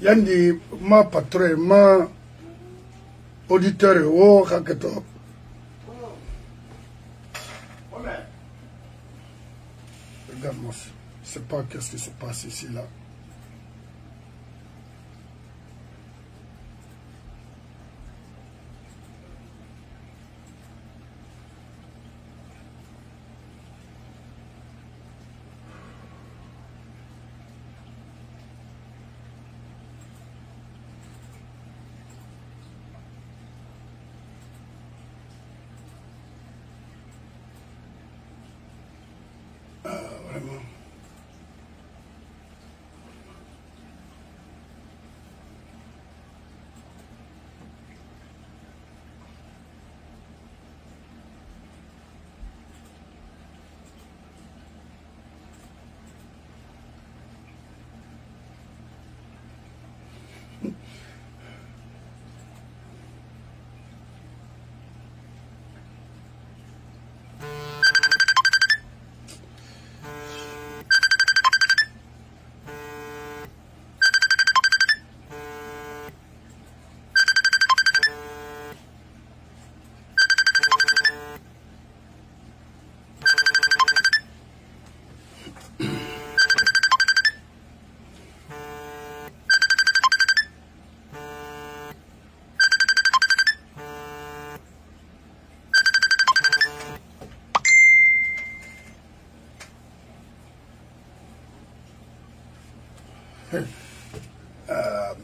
Yandi, ma patron, ma auditeur, oh, Kaketo. Regarde-moi, je sais pas qu'est-ce qui se passe ici, là. Vraiment.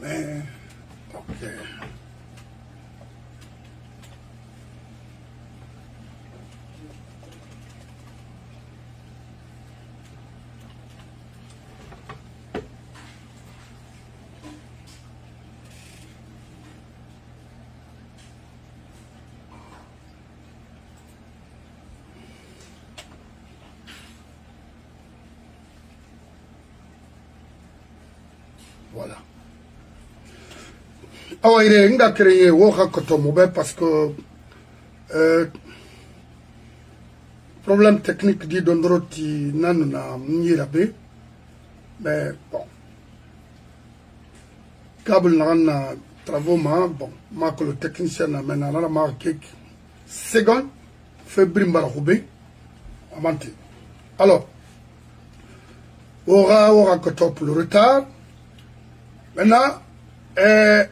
Mais, ok. Voilà. Ah il est a créé parce que problème technique dit d'Ondroti nanuna n'irabe, mais bon. Câble n'a travaux ma bon, ma que le technicien n'a maintenant la marque seconde février marahoubé amanté. Alors, aura que top le retard. Maintenant,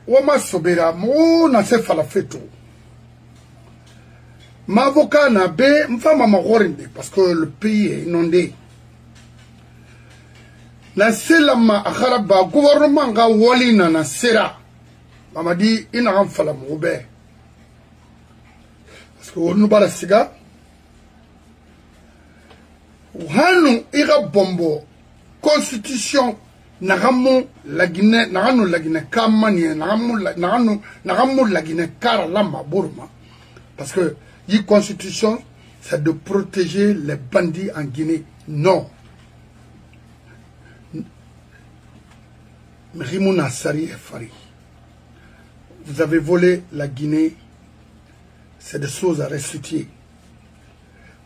Wama Sobera, mon se falafeto. Ma avocat n'a bé, m'fama ma gorinde, parce que le pays est inondé. Na selama akharaba, gouvernement ga walina na sera. Mama dit, ina ram fala moube. Parce que on nous bat la siga. Hanu ira bombo, constitution. Nagamu la Guinée, nagamu la Guinée kamani, nagamu la Guinée karalama burma. Parce que la constitution, c'est de protéger les bandits en Guinée. Non. Rimuna Sari et Fari. Vous avez volé la Guinée, c'est des choses à restituer.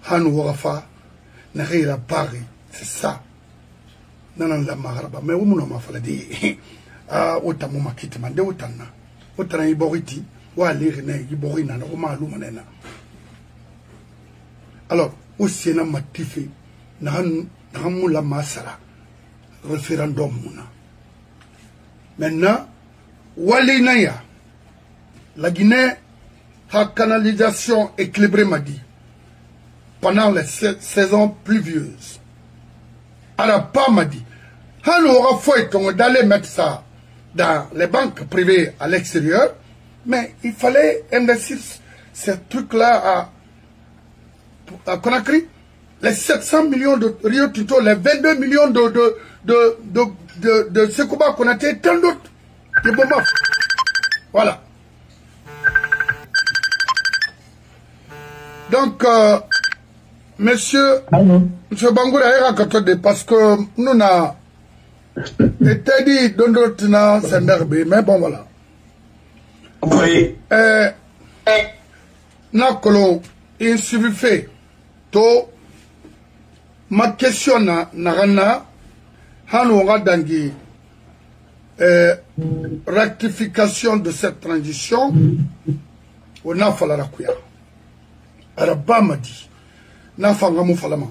Hanou Wafa, Nahira Bari, c'est ça. Nanan la maharaba mais umuno mafaladi otamu makiti mande otana otana iboriti wa lirine iborina na omalu manena. Alors aussi na matifi nahamu la masara référendum muna maintenant walinaya la Guinée a canalisation équilibrée m'a dit pendant les saisons pluvieuses. Alors pas m'a dit on aura fait d'aller mettre ça dans les banques privées à l'extérieur, mais il fallait investir ces trucs-là à Conakry. Les 700 millions de Rio Tinto, les 22 millions de Sekouba Konaté, tant d'autres. Voilà. Donc, monsieur Bangoura parce que nous n'avons été dit dans d'autres c'est nerveux, mais bon voilà. Oui. Nakolo, il suffit fait. To, ma question na rana, hanu nga dangi rectification de cette transition, on a fallu la couille. Araba m'a dit, n'a pas de falama,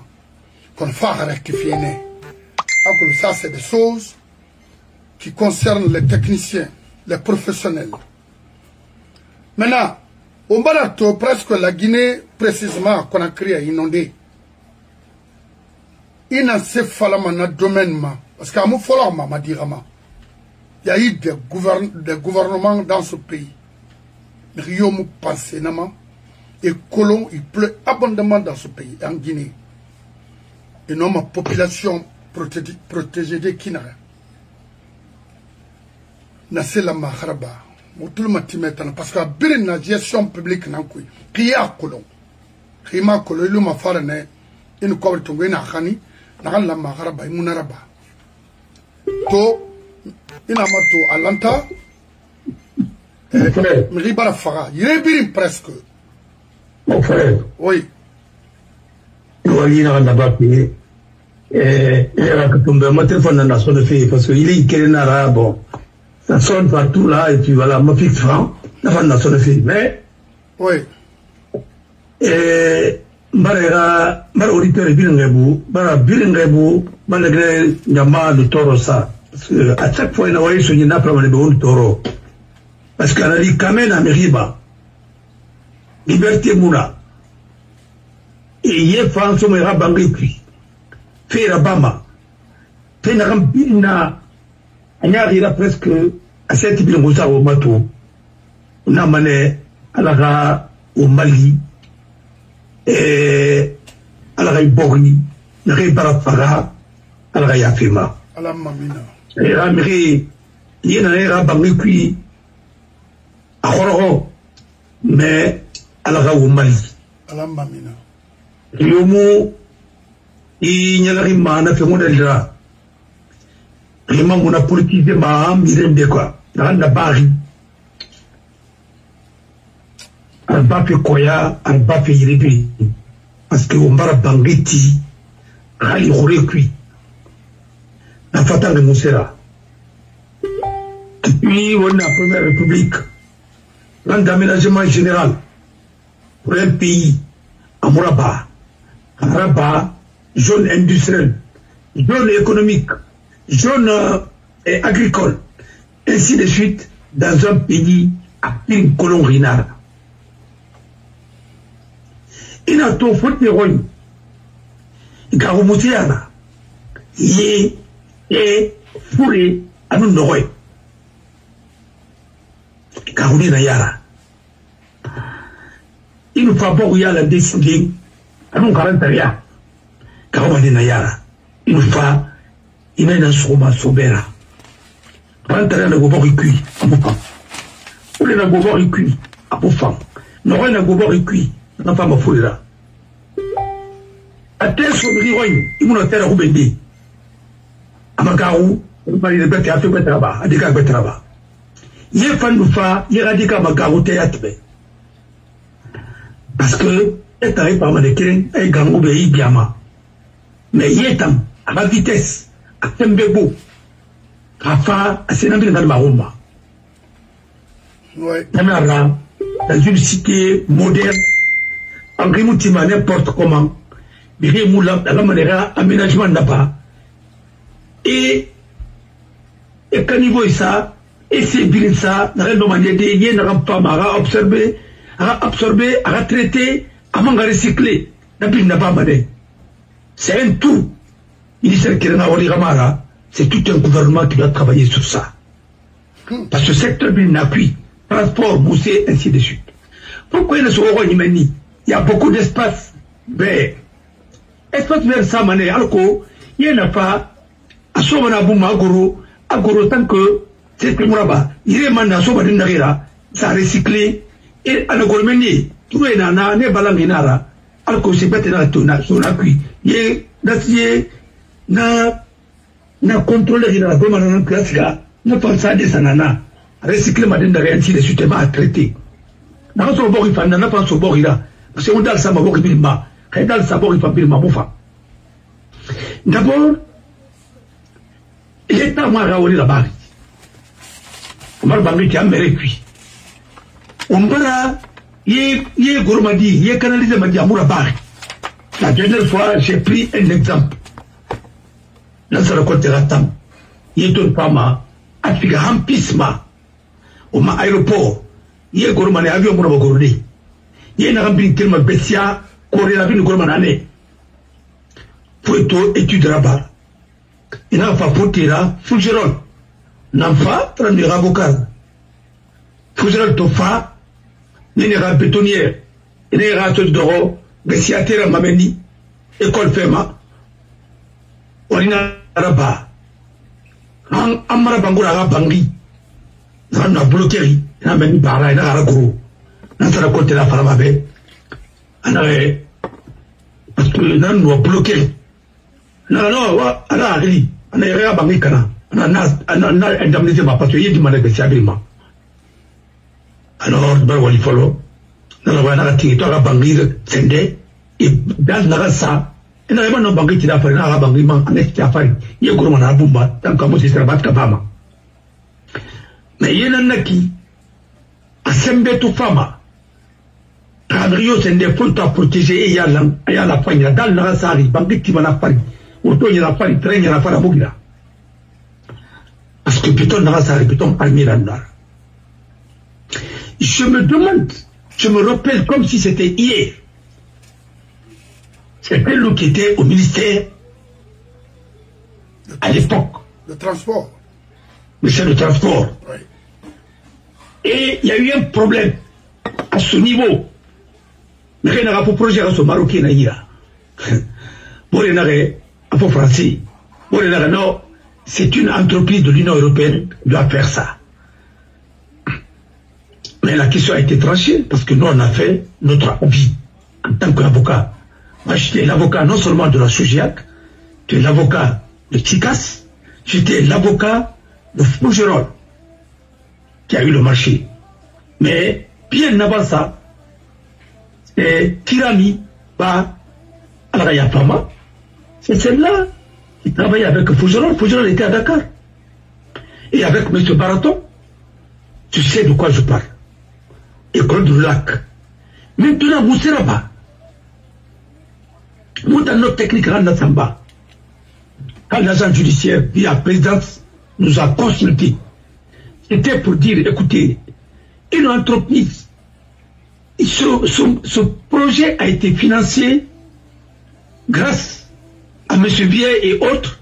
qu'on fasse rectifier. Alors ça, c'est des choses qui concernent les techniciens, les professionnels. Maintenant, on va presque la Guinée, précisément, qu'on a créé, inondée. Il n'a pas falama domaine, parce qu'à mon falama, m'a dit Rama. Il y a eu des gouvernements dans ce pays. Rio m'a pensé, et colon, il pleut abondamment dans ce pays, en Guinée. Et non, ma population protégée de Kinara. Nassé la Maharaba. Tout le monde parce que la gestion publique n'a pas qui a colon. Qui m'a colon, il m'a fait une cover de Gouina Khani, n'a la Maharaba, il m'a raba. To, il a mato à l'anta, mais il va faire. Il est bien presque. Mon frère. Oui. Il va y avoir là-bas. Il y a un téléphone dans la zone de fait parce qu'il est écrit en arabe. Ça sonne partout là, et puis voilà, ma fixe franc, la fin de la zone de fait. Mais, oui. Mara auditeur Bilinguebou, malgré Nyama de Toro ça. Parce que à chaque fois, il y a eu ce qu'il n'a pas de Toro. Parce qu'on a dit Kamen à Meriba, Liberté Mouna, et Yé François Mera Bangui, fait Rabama, fait Narambina. Il y a presque à cette type de moussa au bateau. On a mané à la au Mali, et à la Borni, à la Barafara, à la Yafema. À la Mamina. Et à Miri, il y a un Bangui, à Horo, mais à la au Mali. À la Mamina. Yomo, il y a la Rimana, fait mon élève. Vraiment, on a politisé ma mirem de quoi. Dans la barre. Un bafé koya, un bafé yirébé. Parce que on va bangeti, rali rorekui. La fatale de Moussera. Puis, on a la première république. Plan d'aménagement général. Pour un pays, à Mouraba. Rabat, zone industrielle, zone économique. Zone agricole, ainsi de suite, dans un pays à une colon rinard. Il a tout fait de royaume. Garomoutiana, yé, et fourré à nous n'aurait. Garouna Yara. Il nous fait beaucoup yala décider à nous 40 ans. Garouna Yara. Il nous fait. Il y a un soma sobera. Rentrer dans le gobo cuit à Boufam. Ou le gobo cuit à Boufam. N'aura un gobo cuit, n'a pas ma foule là. À tel sommeil, il m'a fait la roubendée. À Magarou, on va dire que à fait Betraba, à des gars Betraba. Il y a fan de fa, il y a des gars Magarou théâtre. Parce que, est arrivé par Manekin, et Gangou Béi Biama. Mais il est temps, à ma vitesse. À Tembebo, Rafa, à Sénambé dans le Maromba. Oui. Dans une cité moderne, en Grimoutima, n'importe comment, Birémoula, dans la manière aménagement là-bas. Et quand il voit ça, et c'est bien ça, dans la manière de y n'a pas à observer, à traiter, à recycler, n'a pas mané. C'est un tout. C'est tout un gouvernement qui doit travailler sur ça. Parce que le secteur bien appui, transport, boussé, ainsi de suite. Pourquoi il ne se voit pas Il y a beaucoup d'espace vert. Espace vert, ça, mané, alors qu'il n'y en a pas, à Somana Bouma, Agoro, tant que c'est plus là-bas. Il est mandat, ça a recyclé, et à l'agormené, tout le monde n'est pas la minara, alors que c'est pas son appui. Il est d'acier. Na contrôler la gouvernance classe là, na penser des sanana, recycler ma dinde ainsi de suite à traiter. Na so bori fa na pas so bori là, parce qu'on dal sa ma bori bilma, quand dal sa bori fa bilma bofa. D'abord, l'État m'a raouli la barre. Omar Bangi qui a mérité. Umbara, yé Gourmadi, yé canalisé Madi Amoura Bari. La dernière fois, j'ai pris un exemple. Dans ce côté Ratam, yé ton fama, Afrika Hampisma, au ma aéroport, yé Gourmani avion Moura Gourdi. Yé Narambin Kilma Bessia, Corée la ville de Gourmanane. Pour étude là-bas. Il n'a pas pour tirer, Fougerol. N'a pas prendre avocat. Fougerol Tofa, il n'y a pas bétonnière. Il n'y a pas de d'oro, mais si à terre m'amène, école Fema. On y a là-bas. Amara Bangoura Bangi. On a bloqué, il a mis Bara, il a gros. On a raconté la femme avec. On a parce que nous a bloqué. Non, on a ri. On a rien Bangi Kana. On a indemnisé ma parce qu'il y a du mal avec habilement. Alors, il faut que nous ayons Bangi Sende et dans la ça. Et nous avons Bangi qui a fait un Bangi en Estiafari. Il y a un gros Bumba, tant que c'est Rabat Kabama. Mais il y a un qui a semblé tout femme. Kadrio Sende faut protéger et il y a la faille. Dans la Sari, Bangi qui va la faille. Auto il a pas le train, il a pas la boucle. Parce que putain, Narasari, putain, Almirandar. Je me demande, je me rappelle comme si c'était hier. C'était lui qui était au ministère à l'époque. Le transport. Monsieur le transport. Oui. Et il y a eu un problème à ce niveau. Mais il n'y a pas de projet à ce Marocain. Bon, il y a en français, non, c'est une entreprise de l'Union européenne qui doit faire ça. Mais la question a été tranchée parce que nous, on a fait notre hobby en tant qu'avocat. Moi, j'étais l'avocat non seulement de la SOGIAC, j'étais l'avocat de Ticas, j'étais l'avocat de Fougerolles qui a eu le marché. Mais bien avant ça, c'est Tirami, Alarayapama. C'est celle-là qui travaillait avec Fougerolles. Fougerolles était à Dakar. Et avec M. Baraton, tu sais de quoi je parle. École du lac. Maintenant, Mousseraba, nous, dans notre technique, Randa-Samba, quand l'agent judiciaire, via la présidence, nous a consulté, c'était pour dire, écoutez, une entreprise, ce projet a été financé grâce à M. Bier et autres.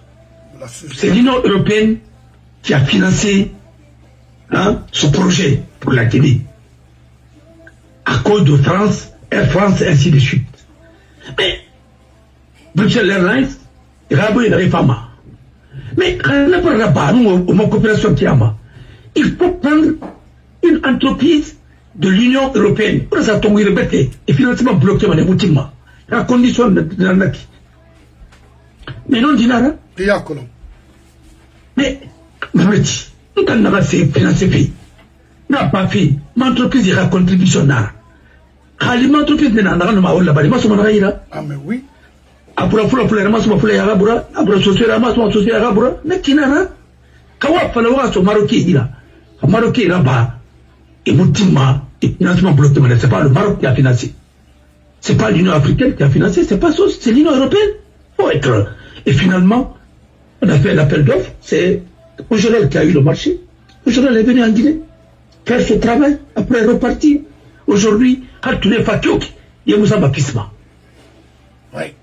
C'est l'Union européenne qui a financé ce projet pour la Guinée. À cause de France, Air France, et ainsi de suite. Mais, Bruxelles Airlines, Rabo et Rifama. Mais, il faut prendre une entreprise de l'Union européenne. Pour ça, tomber rebêté et financement bloqué, la condition de l'anaki. Mais non, Dinara. Mais, Mameti, nous avons financé pays. N'a pas fait. Mon entreprise ira contribution. Mon entreprise n'est pas là. Ah, mais oui. Après, après, après, mais Tinara. Kawa, Falawa, son Marocain, il a. Le Marocain là-bas, et Moutima, et financement bloqué, mais c'est pas le Maroc qui a financé. C'est pas l'Union africaine qui a financé, c'est pas ça, c'est l'Union européenne. Faut être. Et finalement, on a fait l'appel d'offres, c'est Fougerolles qui a eu le marché. Fougerolles est venu en Guinée faire ce travail, après repartir. Aujourd'hui, quand tu n'es pas Tchok, il y a Moussa Bapisma.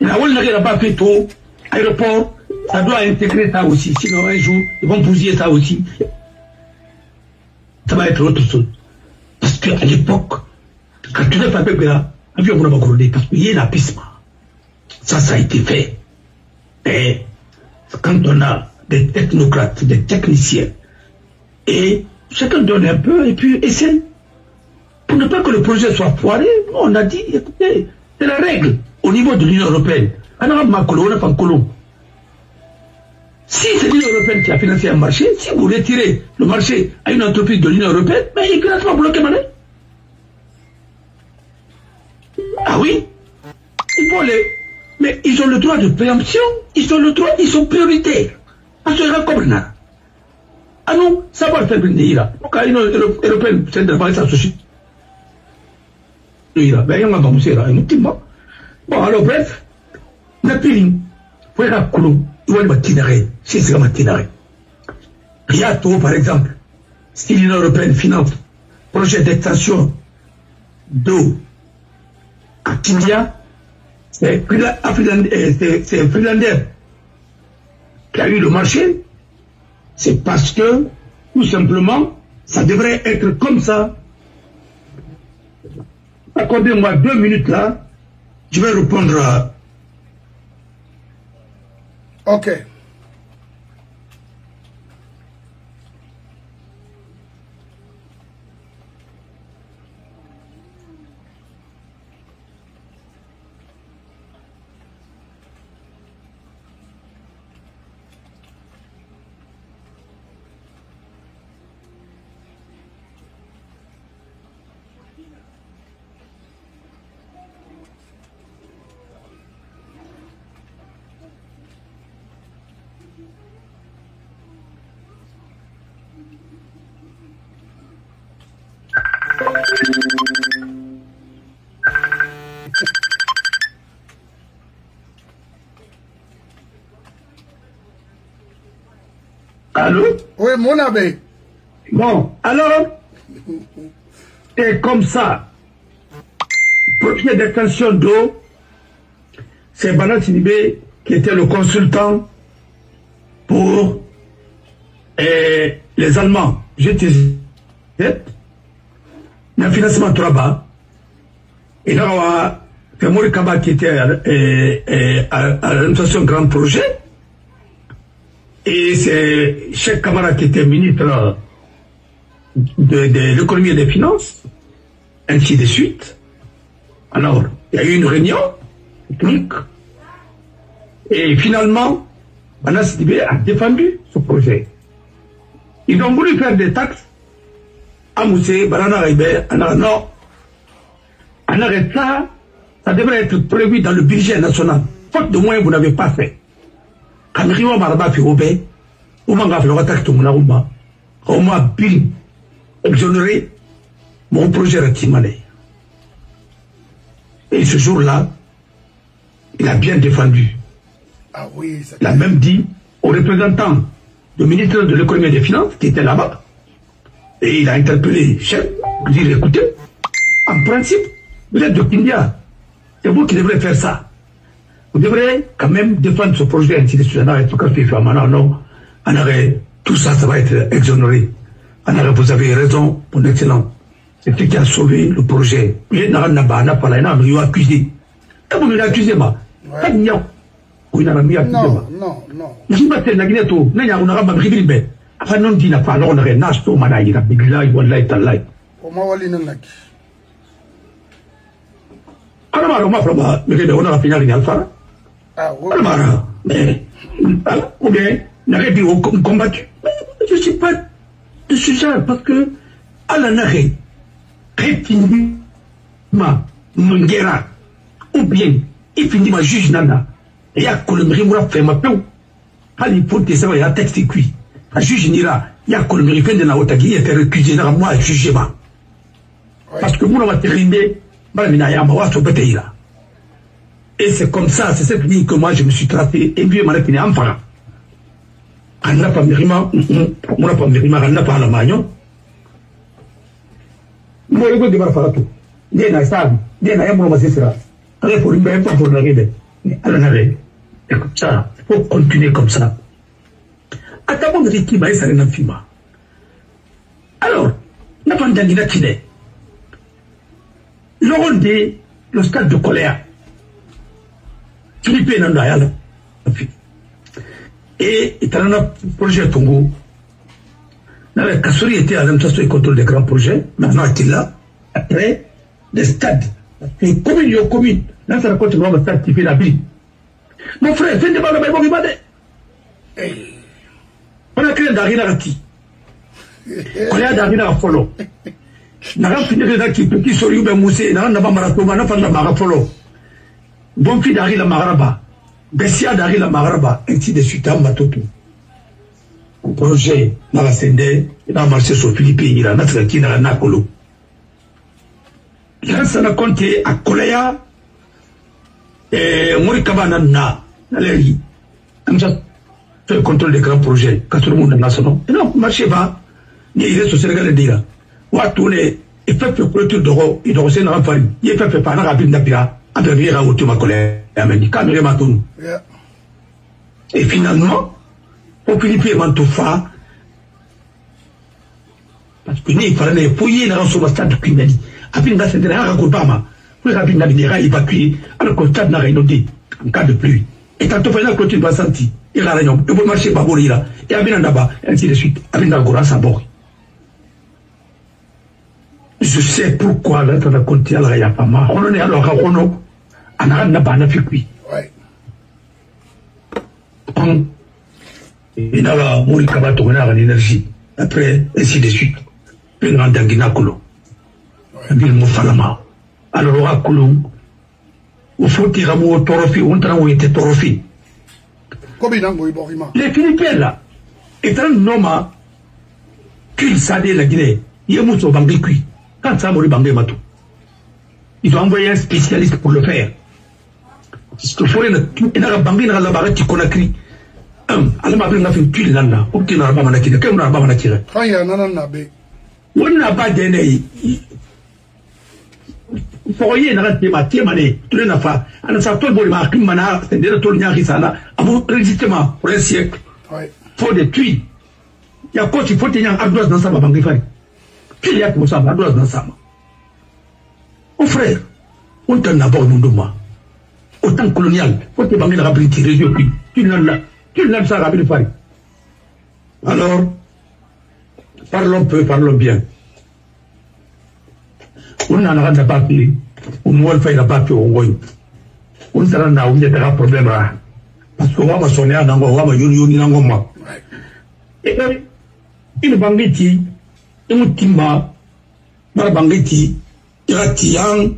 Il a pas fait tout, aéroport, ça doit intégrer ça aussi. Sinon, un jour, ils vont bousiller ça aussi. Ça va être autre chose. Parce qu'à l'époque, quand tu n'es pas fait là, avion pour m'accorder, parce qu'il y a un apisma. Ça a été fait. Et quand on a des technocrates, des techniciens, et chacun donne un peu, et puis essaye. Pour ne pas que le projet soit foiré, on a dit, écoutez, c'est la règle au niveau de l'Union européenne. Si c'est l'Union européenne qui a financé un marché, si vous retirez le marché à une entreprise de l'Union européenne, mais il ne pas bloquer monnaie. Ah oui, il faut les... Mais ils ont le droit de préemption, ils ont le droit, ils sont prioritaires. Parce que comme Ah non, ça va faire venir là. Donc, l'Union européenne, c'est de la société. Ben, il y a un monsieur là, bon, alors, bref, la pile, pour la coulou, il y a un matinaré, c'est un matinaré. Riato, par exemple, si l'Union européenne finance projet d'extension d'eau à Kindia, c'est Finlandais qui a eu le marché, c'est parce que, tout simplement, ça devrait être comme ça. Accordez-moi 2 minutes là, je vais répondre à... Ok. Allô? Oui, mon abbé. Bon, alors, et comme ça, projet d'extension d'eau, c'est Bana Sinibé qui était le consultant pour les Allemands. J'étais le financement trop bas. Et là, c'est Mori Kaba qui était à l'administration grand projet. Et c'est Cheikh Kamara qui était ministre de l'économie et des finances, ainsi de suite. Alors, il y a eu une réunion technique, et finalement, Bana Sidibé a défendu ce projet. Ils ont voulu faire des taxes à Moussé, Banana Raibé, non. En arrêt ça devrait être prévu dans le budget national. Faute de moyens, vous n'avez pas fait. Quand on a fait au bé, on a fait le taxe de mon on m'a bien exonéré mon projet Ratimane. Et ce jour-là, il a bien défendu. Ah oui, il a même dit aux représentants du ministre de l'économie et des finances qui était là-bas, et il a interpellé le chef, pour dire écoutez, en principe, vous êtes de Kindia, c'est vous qui devrez faire ça. Vous devrez quand même défendre ce projet ainsi de suite. Non, tout ça, ça va être exonéré. Vous avez raison, mon excellent. C'est ce qui a sauvé le projet. Il n'a pas accusé. Vous m'avez accusé, moi. Non, non. Je m'appelle Nagneto. On a pas brillé. Enfin, non, dit n'a pas. Alors, on a un âge, on a un big light, one light, a light. Comment va l'île? Alors, on a fini avec Alpha. Ah oui. Alors, mais, ou bien, n'avait dit combattu. Je ne sais pas de ce genre, parce que, à la narré, ma Mungera, ou bien, il finit ma juge Nana, et à Colomberie, moi, fait ma peau. À l'hypothèse, ça va y a un texte cuit. À juge Nira, il y a Colomberie, fait de la Otagi, il était recusé dans moi à jugement. Parce que moi, on va terminer, et c'est comme ça, c'est cette ligne que moi je me suis tracé, et puis je m'en ai enfant. On n'a pas mérima, on n'a pas mérima, on n'a pas la magnon. Moi, je vais faire tout. Il y a un stade, il y a un moment, c'est ça. Alors, pour une belle fois, pour l'arriver. Alors, et comme ça, il faut continuer comme ça. À ta bonne qui m'a essayé d'un film. Alors, n'a pas d'anguille. Le stade de colère. Philippe Nandayala. Et il y a un projet Tongo. La Kassouri était à l'administration et contrôle des grands projets. Maintenant, il est là. Après, les stades. Une commune. Là, ça raconte le stade qui fait la vie. Mon frère, fais des balles à Bobibade. On a créé Darina Rati. On a Darina Follow. N'a fini de qui petit sori ben Moussé, n'a pas marathon, n'a pas la marafolo. Bon fille d'Ari la Maraba, Bessia d'Ari la Maraba, ainsi de suite à Matoto. projet dans la Sende, il a marché sur Philippines, il a notre na Nakolo. Il a ça compté à Koléa et Morikabana na Naleri. Comme ça, fait le contrôle des grands projets, quand tout le monde est national. Et non, marché va, il est sur Sénégal et dire, on va tourner, et fait le clôture d'Oro, il doit aussi n'en faire, il fait pas un rapide d'Apira, à devenir un automa Koléa, et Caméra Matoun. Et finalement, au Philippines, Mantoufa, parce que nous, il fallait fouiller dans ce stade de Kingadi. Après, nous avons un Obama, nous avons évacué, alors que le stade n'a rien dit, en cas de pluie. Et tant que nous avons clôture de Bassanti, il a rien, il faut marcher Babori là, et Abinandaba, ainsi de suite, Abinagora Sabori. Je sais pourquoi là, on a compté à la Rayapama. On est alors à Rono, à Naranabana Fikui. Il a la Morikaba tourné en énergie. Après, ainsi de suite. Une grande Anguinakolo. Un ville Mofalama. Alors, à Kolo, il faut tirer au Torofi, on travaille où était Torofi. Les Philippins là, étant nommé qu'il savait la Guinée, il y a Mousso Bangui Kui. Quand ça m'a Bangui Matou. Ils ont envoyé un spécialiste pour le faire. Parce qu'il faut il a Bangui dans la barre qui Conakry. Alors ma belle n'a fait tuer l'anna. Aucun n'a pas manqué. Quel n'a pas manqué. Quand il y a un nabe. On n'a pas donné. Foyer n'a pas été mané. Tout le n'a pas. On a sorti le bolima. Qui mana. C'est déjà tout le n'y a là. Avant résistement pour un siècle. Faut des tuiles. Il y a quoi qu'il faut tenir un doigt dans sa banque. Qu'il y a pour ça un doigt dans sa main. Mon frère, on t'en a pas mon doma. Autant colonial. Faut te banquer la rapidité région. Tu n'en as. Tu l'aimes ça, Rabbi Paris. Alors, parlons peu, parlons bien. On n'en a pas fait. On ne va pas faire au Goy. On s'en a eu des problèmes là. Parce qu'on va sonner à Nango, on va yoni Nangoma. Et une bangiti, une timba, une bangiti, il a tiang,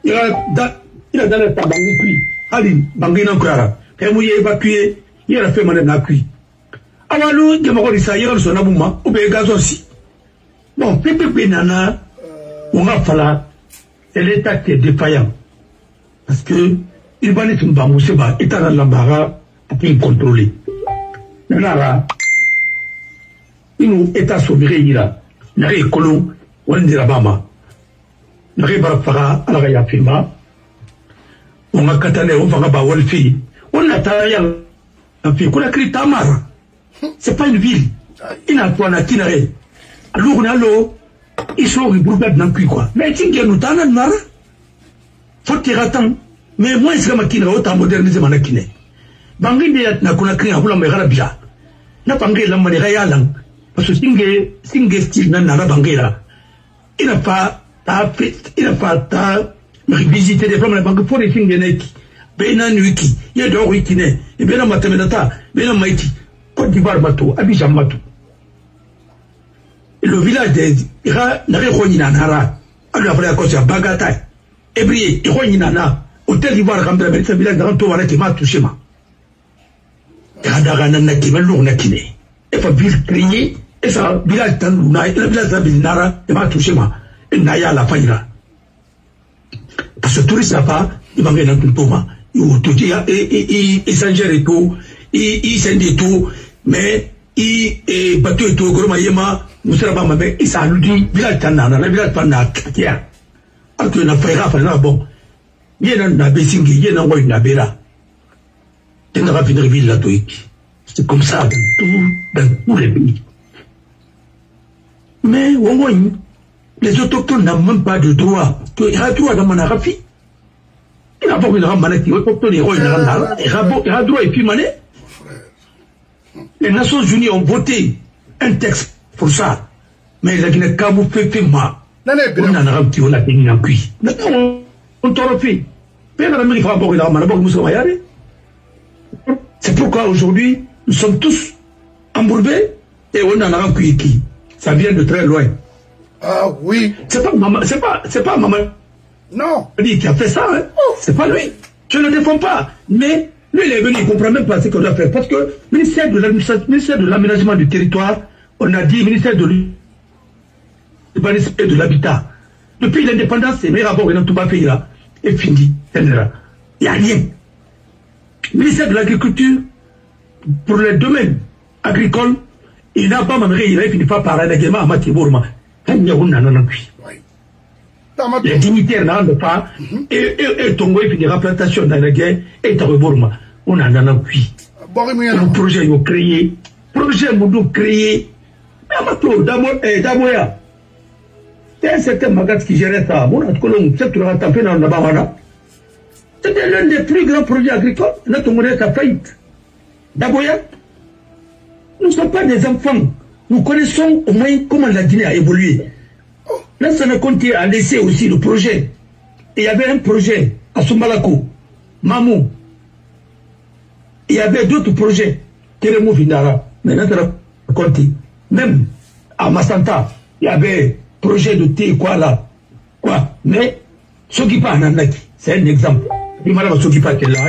il a dans le tabangiti. Allez, bangina Kara. Quand vous y évacuez, il a fait madame Nakui. Alors, nous, il y a encore ça, il y a son abouma, ou bien gaz aussi. Bon, Pépé Nana, on va falloir, c'est l'État qui est défaillant. Parce que, il va être une bambousseba, état dans l'embarras, pour qu'il contrôle. Nana, il nous État sauvé, il a, il a écolo, on dit la Bama. Il a barafara, à la Rayafima, on a catalé, on va ba Wolfi. On a travaillé en fait, qu'on a créé Tamar. C'est pas une ville. Il n'a pas de tinare. Alors, on a l'eau. Ils sont regroupés dans le cul, quoi. Mais tu sais, nous t'en as marre. Faut que tu attends. Mais moi, c'est comme qu'il y a autant modernisé mon akine. Bangui n'a qu'on a créé un boulot, mais rabia. N'a pas engagé la manière yalang. Parce que Singé style n'a pas bangé. Il n'a pas visité des femmes, la banque pour les Singé. Benan wiki, il y a deux wiki, et bien Matemenata, bien Maïti, Côte d'Ivoire Matou, Abidjan Matou. Le village des Ira n'a rien à Nara, alors après à cause de Bagataï, Ebrié, Ironinana, Hôtel d'Ivoire, Rambla, c'est un village d'Anto, qui m'a touché. Radarana qui m'a lourd-nakine. Et faut ville crier, et ça, village d'Andouna, et le village d'Abinara, et m'a touché, et Naya la faillira. Parce que touriste là-bas, il m'a mis dans tout le monde. Il s'engère et tout, il s'engère tout, mais il bateau et tout, gros maïma, nous sommes pas mal, il s'en dit, village Tanana, le village Pana, tiens. Alors que n'a pas bon. Il y a un abesingi, il y a un nabera. Il n'y a pas une ville là, c'est comme ça dans tous les pays. Mais, au moins, les autochtones n'ont même pas de droit. Il y a droit dans mon arafi. Il n'a pas eu de ramener qui est autochtone, il a droit et puis mané. Les Nations Unies ont voté un texte pour ça. Mais il a dit que vous faites moi. On a un petit peu la tenue en cuit. Maintenant, on t'en refait. C'est pourquoi aujourd'hui, nous sommes tous embourbés et on en a un cuit qui. Ça vient de très loin. Ah oui. C'est pas maman. Non. Qui a fait ça, hein. C'est pas lui. Je ne le défends pas. Mais Lui, il est venu, il ne comprend même pas ce qu'on doit faire. Parce que ministère de l'aménagement du territoire, on a dit ministère de l'urbanisme et de l'habitat. Depuis l'indépendance, c'est meilleur rapport dans tout le pays là. Et fini. Il n'y a rien. Ministère de l'agriculture, pour les domaines agricoles, il n'a pas mamré, il a fini par règlement à Matibourma. Les dignitaires n'en pas. Et Tongo, il finira plantation dans la guerre, et Tabourma. On en a cuit. Un projet ils ont créé. Projet ils ont créé. Damoya. C'est un certain Magat qui gérait ça. C'était l'un des plus grands projets agricoles. Notre monnaie a faillite. Daboya. Nous ne sommes pas des enfants. Nous connaissons au moins comment la Guinée a évolué. Là, Lansana Conté a laissé aussi le projet. Et il y avait un projet à Soumalako, Mamou. Il y avait d'autres projets. Teremo Vindara, mais Lansana Conté. Même à Massanta, il y avait projet de thé, quoi là. Quoi. Mais, Sokipa Nanaki, c'est un exemple. Il m'a dit Sokipa qui est là,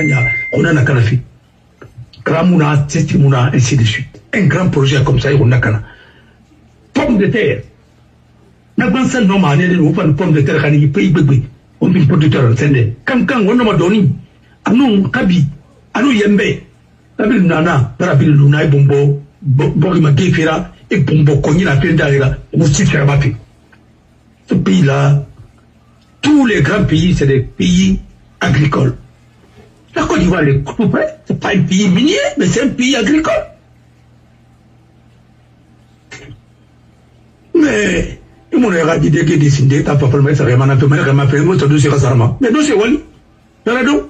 on a un Kanafi. Kramuna, Testimuna, ainsi de suite. Un grand projet comme ça, on a Kana. Pomme de terre. N'a pas ça, non, mais on a une pomme de terre, on a pays bébé. On a un producteur, quand on a donné, à nous, Kabi, à nous, Yembe, Nabil Nana, Parabil Luna, Bombo, Borima Gefira, et Bombo, Kony, la peine d'ailleurs, on s'y fait abattre. Ce pays-là, tous les grands pays, c'est des pays agricoles. La Côte d'Ivoire, c'est pas un pays minier, mais c'est un pays agricole. Mais, il m'a dit que décidé, t'as pas permis ça, vraiment, tu m'as fait un mot, ça doit se faire. Mais non, c'est Wally. T'as raison.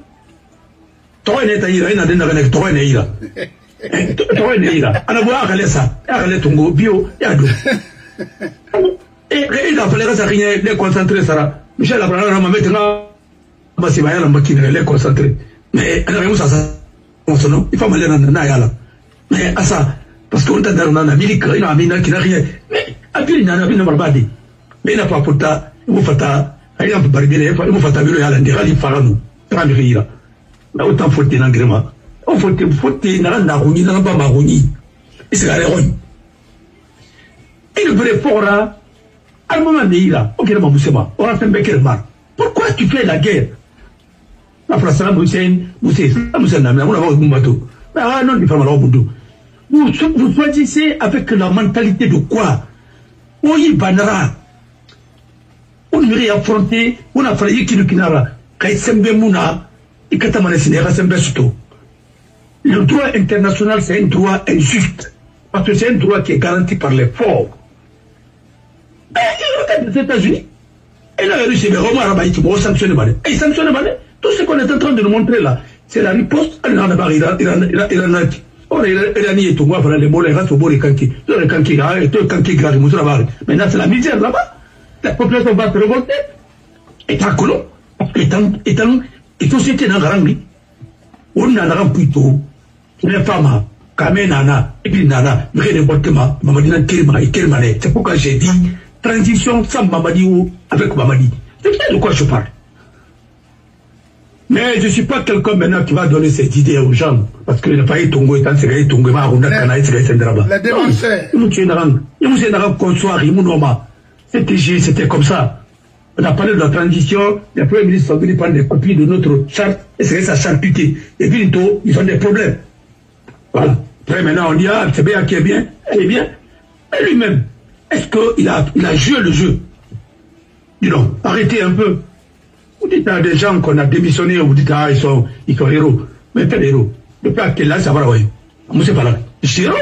Toi, n'est-ce pas, il a des toi, n'est-ce pas. Toi, n'est-ce pas. On a voulu arrêter ça. Arrêter ton go, bio, et à deux. Et il a fallu que ça rien, les concentrer, ça. Michel a parlé, on m'a mis là. Bah, c'est bien, la machine, les concentrer. Mais, elle a vu ça, il faut m'aller dans la naïla. Mais, à ça, parce qu'on t'a dans la milique, il a mis là, qui n'a rien. Mais, à puis, il n'a pas vu le barbadi. Mais, il n'a pas pour ta, il vous fait ta, il a un peu barbillé, il vous fait ta ville, il a l'indira, il fera nous. Il va me là. Là, autant faut-il un gréement. On faut-il n'a rien d'arrouni, n'a pas maroni. Et c'est la héroïne. Et le vrai fort là, à un moment donné, là, ok, ma moussema, on a fait un bec et mar. Pourquoi tu fais la guerre? La France, la Moussène, on a un bateau. Ah non, il faut mal au bout. Vous choisissez avec la mentalité de quoi? Oui, Banara. On irait affronter, on a failli qu'il y ait Kaïsembe Mouna, et Katamane Sinera Sembesuto. Le droit international, c'est un droit injuste. Parce que c'est un droit qui est garanti par les forts. Et les États-Unis, et la Russie, les Romains arabes, ils vont sanctionner. Et ils sanctionnent. Tout ce qu'on est en train de nous montrer là, c'est la riposte à l'Iranati. On est nié tout, moi, voilà les mots, les races, au beau, les kanki. Les kanki, les kanki, grave, maintenant, c'est la misère là-bas. La population va se révolter. Et tant que non, et société n'a rien dit. On a un plutôt, les femmes, Kamé Nana, et puis Nana, vrai n'importe quoi, Mamadina Kirma et Kirmane. C'est pourquoi j'ai dit transition sans Mamadi ou avec Mamadi. C'est de quoi je parle. Mais je ne suis pas quelqu'un maintenant qui va donner cette idée aux gens. Parce qu'il n'a pas été Tongo, étant c'est Tongo, on a Kana, c'est Sendraba. La démenteur. Il m'a dit Konsoir, c'était comme ça. On a parlé de la transition, les premiers ministres sont venus prendre des copies de notre charte, et c'est sa charcuté. Et puis, ils ont des problèmes. Voilà. Après, maintenant, on dit, ah, c'est bien, qui est bien, elle est bien. Et lui-même, est-ce qu'il a joué le jeu? Dis donc, arrêtez un peu. Vous dites à des gens qu'on a démissionné, vous dites, ah, ils sont héros. Mais pas des héros. Depuis à quel âge, ça va, oui. Moi, c'est pas là. Je suis héros.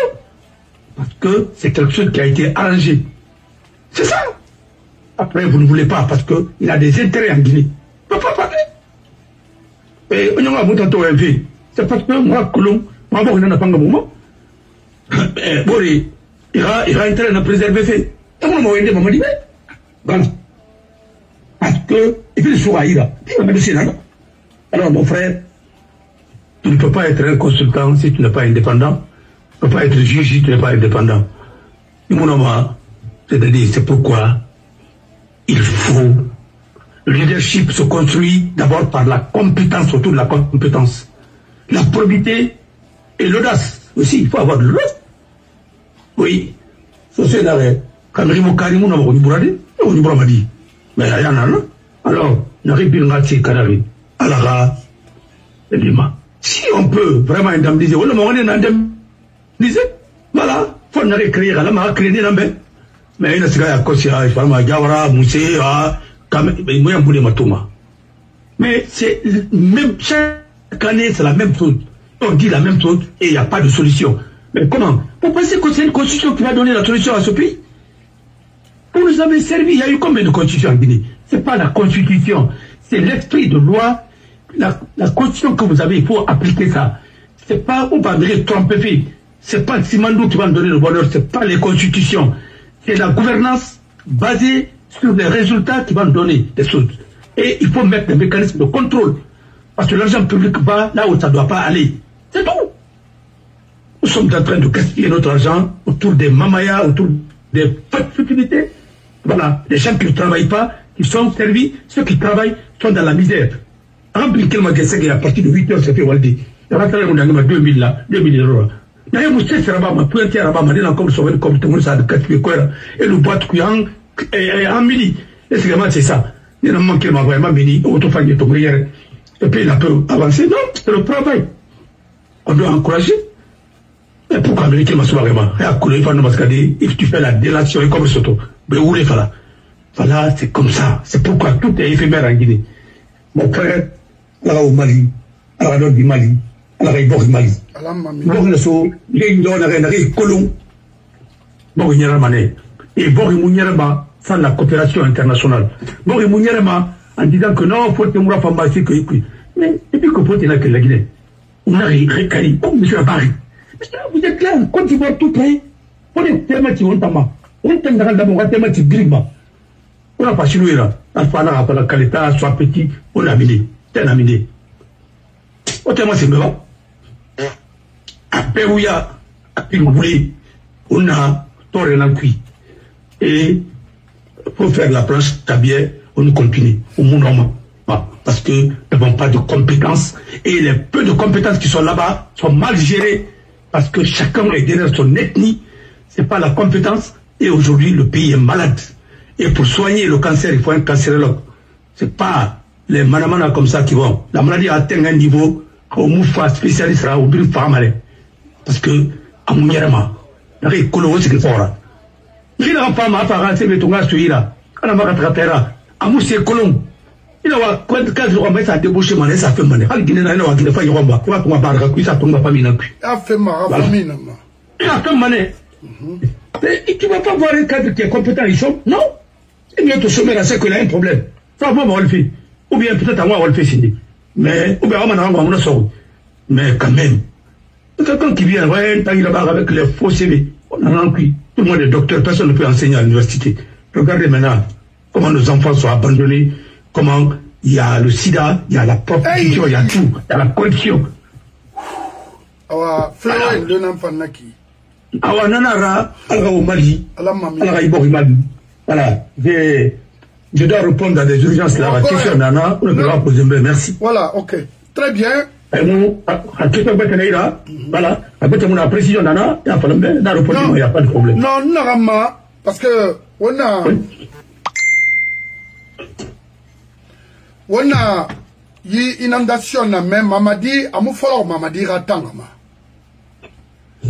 Parce que c'est quelque chose qui a été arrangé. C'est ça. Après, vous ne voulez pas parce qu'il a des intérêts en Guinée. Il ne peut pas parler. Et on a monté un vie. C'est parce que moi, Colomb, moi, on n'a pas un moment. Il a intérêt à préserver fait. Et moi, je m'a dit, voilà. Parce que, et puis le soir, il a dit, alors, mon frère, tu ne peux pas être un consultant si tu n'es pas indépendant. Tu ne peux pas être juge si tu n'es pas indépendant. Et mon homme, c'est-à-dire, c'est pourquoi il faut. Le leadership se construit d'abord par la compétence, autour de la compétence. la probité et l'audace. Aussi, il faut avoir de l'audace. Oui. C'est l'arrêt. Quand Rimo Karimou n'a pas dit, on m'a dit. Mais il y en a là. Alors, n'arrive pas à dire Kanari. Alors, si on peut vraiment indemniser, on va indemniser. Voilà. Il faut n'arriver à créer, à la créer des lambes. Mais il y a des gars qui ont dit, Gawara, Moussé, mais c'est même chaque année, c'est la même chose. On dit la même chose et il n'y a pas de solution. Mais comment? Vous pensez que c'est une constitution qui va donner la solution à ce pays? Vous nous avez servi, il y a eu combien de constitutions en Guinée? Ce n'est pas la constitution, c'est l'esprit de loi. La constitution que vous avez, il faut appliquer ça. Ce n'est pas où va venir tromper. Ce n'est pas Simandou qui va nous donner le bonheur, ce n'est pas les constitutions. C'est la gouvernance basée sur les résultats qui vont donner des choses. Et il faut mettre des mécanismes de contrôle. Parce que l'argent public va là où ça ne doit pas aller. C'est tout. Nous sommes en train de gaspiller notre argent autour des mamayas, autour des futilités. Voilà. Les gens qui ne travaillent pas, qui sont servis, ceux qui travaillent sont dans la misère. Rempli quel magasin qui est à partir de 8 heures, c'est fait Waldi. Il y a 2000 là, 2000 euros. D'ailleurs, vous savez, c'est là-bas, ma pointe à là-bas, ma dit encore sauver comme tout le monde, ça a de 4 quoi, et le boîte qui est en midi. Et c'est ça. Il y a un manque qui m'a vraiment béni, autofagné, ton meilleur. Et puis il a peu avancé. Non, c'est le travail. On doit encourager. Et pourquoi américain m'a souvent vraiment? Et à couler, il faut nous mascader, if tu fais la délation et comme ça, mais où les fala? Voilà, c'est comme ça. C'est pourquoi tout est éphémère en Guinée. Mon frère, là au Mali, à la nord du Mali, à la Réunion du Mali. Bon, le saut, il y a une donne à Rennes, Colomb. Bon, il y a un mané. Et bon, il y a un sans la coopération internationale. Bon, il y a un en disant que non, il faut que nous fassions passer que. Mais, et puis que faut que la Guinée. On a récalé, comme M. Abari. Vous êtes là, quand tu vois tout près, on est tellement qui ont tama. On est tellement qui grima. On n'a pas chinois là. Alpha, la Caleta, soit petit, on a miné. C'est un miné. Autrement, c'est mieux. À Pérouya, à Pimboulé, on a tort et l'encuit. Et pour faire la planche tabière, on continue au monde normal. Parce que nous n'avons pas de compétences. Et les peu de compétences qui sont là-bas sont mal gérées. Parce que chacun est derrière son ethnie. Ce n'est pas la compétence. Et aujourd'hui, le pays est malade. Et pour soigner le cancer, il faut un cancérologue. Ce n'est pas les manamana comme ça qui vont. La maladie atteint un niveau au moufa spécialiste au but de parce que, à mon yérama, il y a des colons qui sont là. Il y a des femmes à faire, c'est le tonga suivra. À la maratratera, à mousser colon. Il y a quoi de cas de remettre à déboucher mané, ça fait mané. Al Guinée, il y a pas de ramba. Quoi, qu'on va barrer, ça tombe pas bien. A fait ma famille, non. Il a fait mané. Et tu ne vas pas voir un cadre qui est compétent, ils sont. Non. Il y a tout sommet à ce qu'il a un problème. Ça va, on le fait. Ou bien peut-être à moi, on le fait signer. Mais, ou bien on le sort. Mais quand même, quelqu'un qui vient, ouais, il va avec les faux CV. On en a encuit. Tout le monde est docteur, personne ne peut enseigner à l'université. Regardez maintenant comment nos enfants sont abandonnés, comment il y a le sida, il y a la prostitution, il y a tout, il y a la corruption. Awa, frère, deux enfants naki. Awa, nanara, alga au Mali, alga ibori Mali. Voilà, je dois répondre à des urgences là. La question nana, on ne peut pas poser, merci. Voilà, ok, très bien. Voilà, la précision nana, il n'y a pas de problème. Non, non, parce que on a inondation na même Mamadi, Amoufalo Mamadi Ratangama.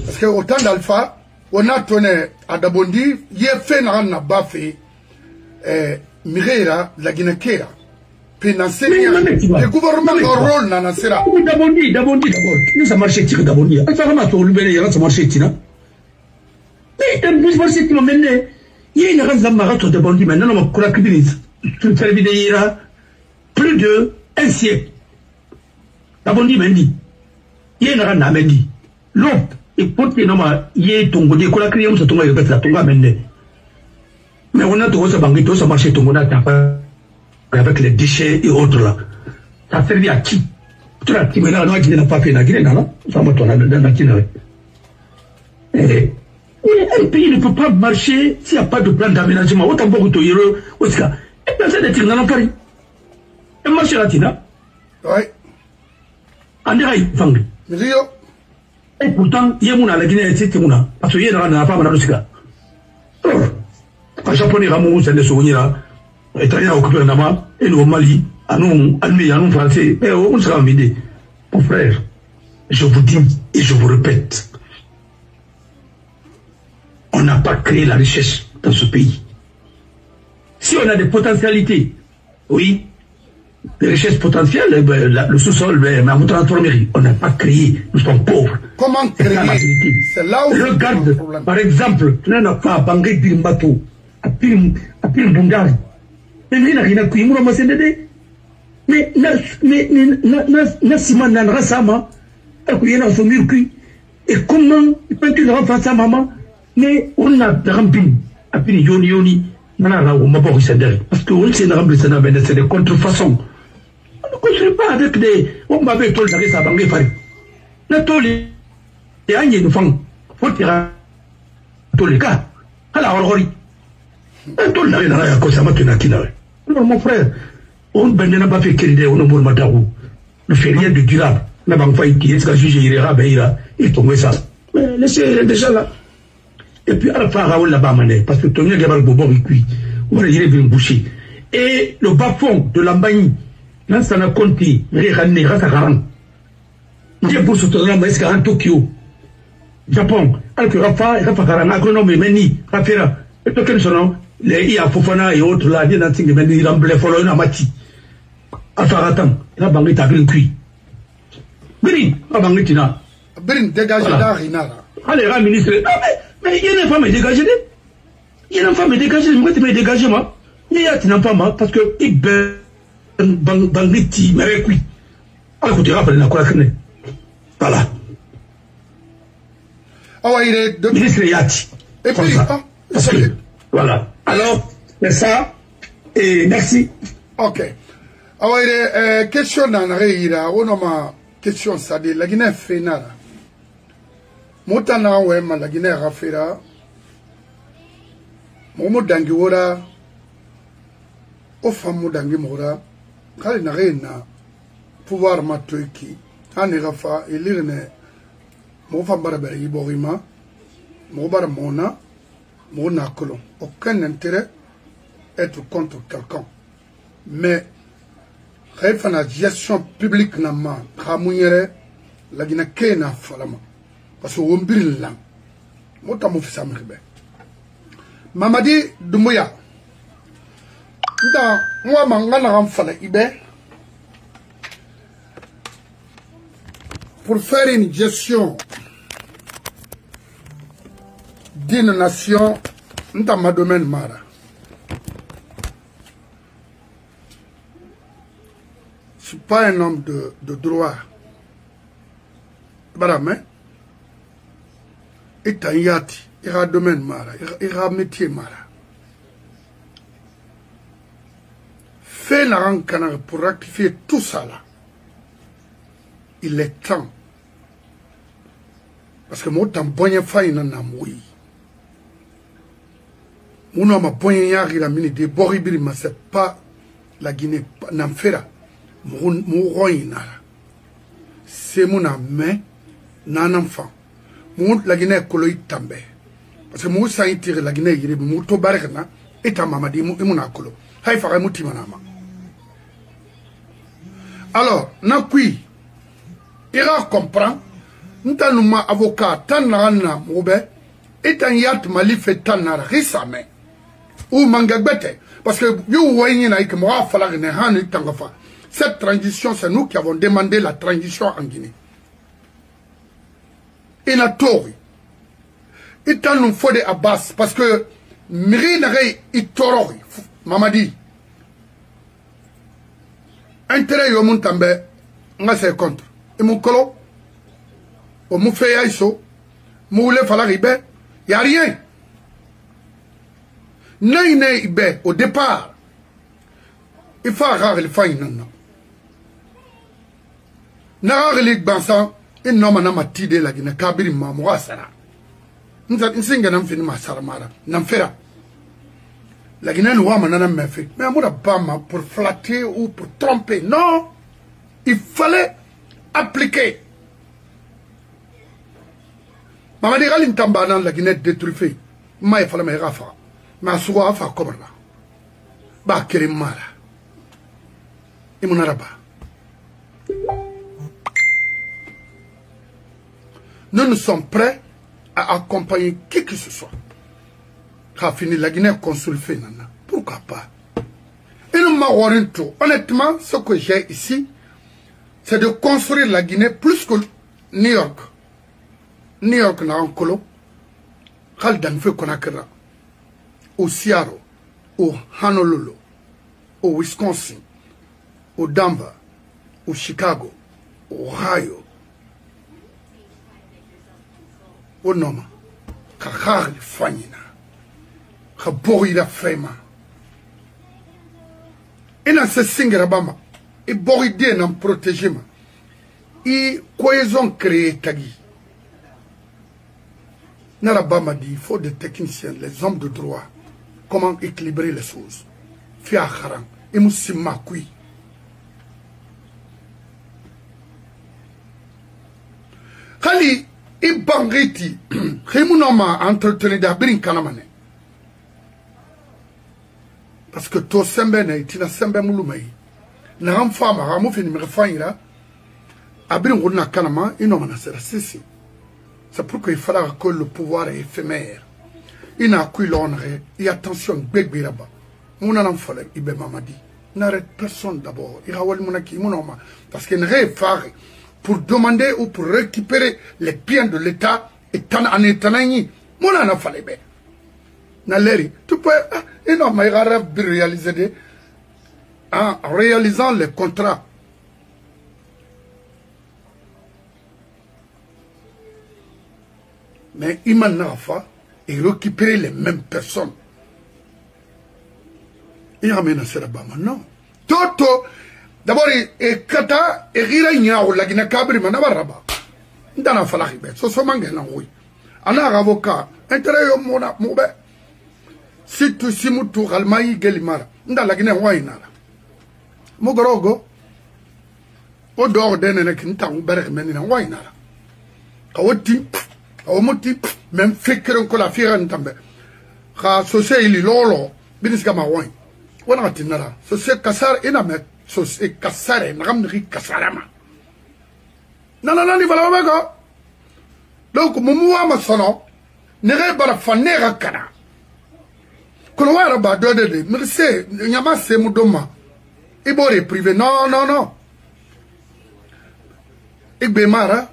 Parce que autant d'Alpha, on a tourné à Dabondi, il a fait na bafé, Mireira, la Guinée-Kera. Le gouvernement a un rôle dans la Sera. Dabondi, d'abord. Ça marche tiré Dabondi. Ça va pas le ça marche tiré. Mais un marche tiré maintenant. Il y a une race d'Amarato de Dabondi maintenant, on a collaboré. Tout ça vidéo plus de un siècle. Dabondi Mendi. Il y a une race d'Amendi. L'autre, et pour que nous il y ait ton côté collaboré, on se tombe avec la tombe maintenant. Mais on a tout ça banquito, ça marche ton monat avec les déchets et autres là. Ça a servi à qui? Tu l'as dit, mais là, qui n'a pas fait la Guinée, non? Ça m'a tourné dans la Guinée. Un pays ne peut pas marcher s'il n'y a pas de plan d'aménagement. Autant pour que tu y aies, Oscar. Et personne n'est dans Paris. Et marcher là, Tina. Oui. André, Et pourtant, il y a mon la Guinée, c'est tout. Parce qu'il y a une femme dans le Sika. Les Japonais, Ramon, c'est des souvenirs. Les Italiens occupent le Nama, et nous au Mali, à nous, Allemands, à nous, Français, et on sera en vidéo. Mon frère, je vous dis et je vous répète, on n'a pas créé la richesse dans ce pays. Si on a des potentialités, oui, des richesses potentielles, ben, le sous-sol, ben, mais on transformerie. On n'a pas créé, nous sommes pauvres. Comment créer? C'est là où regarde, par exemple, tu n'as pas bangé d'un bateau, à pile bundari. Mais il n'y a rien à dire, mais na sima na rasama, il y a un mur cuit. Et comment il peut tu faire ça, maman? Mais on a rempli, à pile yoni, parce que on s'est rempli, c'est des contrefaçons. On ne construit pas avec des. On m'avait tout le ça bangé fari. La tôle est une femme. Faut tirer tous les cas. Alors, la tôle n'a rien à cause de ma tenue. Non, mon frère, on n'a pas fait qu'il y ait un nombre de matahou. Ne fait rien de durable. La banque faille qui est jugé, il ira, et tomber ça. Mais laissez déjà là. Et puis à la fin, Raoul là-bas, parce que Tony Gabar Bobo est cuit. On va dire bien bouché. Et le bas-fond de l'Ambaï, là, ça n'a compté. Ré-rané, Rasa-Garan. Il y a pour ce tournoi, mais est-ce qu'à Tokyo, Japon, alors que Rafa-Garan, agronome, Meni, Rafera, et tout son nom, les IA Fofana et autres là, il y a un signe, Meni, Ramble, Follow, Namati. Afaratan, la banque à green cuit. Brin, la banque tina. Brin, dégagez là, Rinara. Allez, la ministre, mais il y a une femme dégagée. Il y a une femme dégagée, moi, tu me dégages, moi. Il y a une femme, parce que il bangliti, mais avec lui. Alors, écoutez, rappelez la quoi. Voilà. Ah ouais, il est de ministre Yati. Et puis, parce que, voilà. Alors, c'est ça. Et merci. Ok. Ah ouais, il est question dans la on a question, ça dit, la Guinée fait nada. Motana, ouais, la Guinée a fait là. Momo dangi wora o famu dangi mora kali na reina pouvoir matoiki ani rafa ilirne mo fambara bere iborima mo bara mona mo na kolon aucun intérêt être contre quelqu'un mais la gestion publique na ma khamunyere la gina kena falama parce que wombiril lang mota mo fisa mribe Mamadi Doumbouya. Moi, pour faire une gestion d'une nation, dans ma domaine Mara. Je ne suis pas un homme de droit. Baramé. Et Tanyati. Il y a un domaine Mara, il y a un métier Mara. Fais la rencontre pour rectifier tout ça là. Il est temps. Parce que moi, je suis un peu de moui. Mon homme a bonne yari la mine de Boribiri, mais ce n'est pas la Guinée. N'amfera. Mon roi c'est mon main, nan enfant. Mon la Guinée coloïde tambe. Parce que moi, ça a tiré la Guinée, il y a un peu de et ta maman dit, il y a un peu de alors, il ira comprendre, nous avons un avocat, tant na moube, et un yat mali fait tant na risame, ou mangagbete, parce que vous voyez, cette transition, c'est nous qui avons demandé la transition en Guinée. Et la tori. Il nous faut des abbas parce que Mirine Itorori, Mamadi. Intérêt Yomun Tambe, on c'est contre. Et mon colo, au Moufé Aïso, Moule Falaribe, il n'y a rien. N'est Ibe, au départ, il faut rare le faille non. N'a relique Bansan, il n'a pas tidé la Guinée, Kabiri Mamoua Sara. Nous avons fait un film à Saramara. N'amfera. La Guinée nous a fait. Mais on n'a pas pour flatter ou pour tromper. Non. Il fallait appliquer Mamadi Galim Tambana, la Guinée détruite. Maï Falame Rafa. Ma soua Afa Kobarla. Ba Kerimara. Imunaraba. Nous sommes prêts à accompagner qui que ce soit. Qu'a fini la Guinée consulfée, nana. Pourquoi pas? Et nous m'aurons tout. Honnêtement, ce que j'ai ici, c'est de construire la Guinée plus que New York. New York n'a un colo. Khaldan fait Konakra. Au Seattle, au Honolulu, au Wisconsin, au Denver, au Chicago, au Ohio. Au Noma. Kakar Fanyina. Kaborira Frema. Et dans ce singrabama, et Boridé n'en protégé ma. Et cohésion créée Tagi. Narabama dit, il faut des techniciens, les hommes de droit. Comment équilibrer les choses. Fia Haran. Et Moussima Kui. Kali, et Bangriti, Rémounoma entretenu d'Abrin Kanamane. Parce que to sembene tina sembe mulumei na ramfama ramu fini mrefaira abrin gonna kanama inomana sera sisi. C'est pourquoi il faudra que le pouvoir est éphémère. Il n'a qu'à l'honorer et attention begbiraba. Mon an fallait ibe mamadi. N'arrête personne d'abord. Il rawal monaki monoma parce qu'il ne faire pour demander ou pour récupérer les biens de l'État et tan anetanani. Mon an fallait be. Naleri, tu peux énormément rêve de réaliser en réalisant les contrats. Mais il m'a et récupérer les mêmes personnes. Il ramène à Serabama. Non. Toto, d'abord, et Kata, et Rira Niao, la Guinée Cabri, Manabaraba. Dana Falahibe, so Somangan, oui. Ana avocat, intérêt au Mona, Moube. Si tu simutu Almaï Gelimara, dans la Guinée Wainara. Mogorogo, au dehors d'un Kintan Bergmen en Wainara. Kawati, Kawamoti, même fait que la fille en tambe. Ka sosé il lolo, Biniskama Wain. Wana Tinara, sosé Kassar Enamet, sosé Kassare, Ramri Kassarama. Nanana, il va la donc, Moumouama sono, nere barafanera kana. Kono wara ba dode merci nyama se mudoma ibore privé non non non igbe mara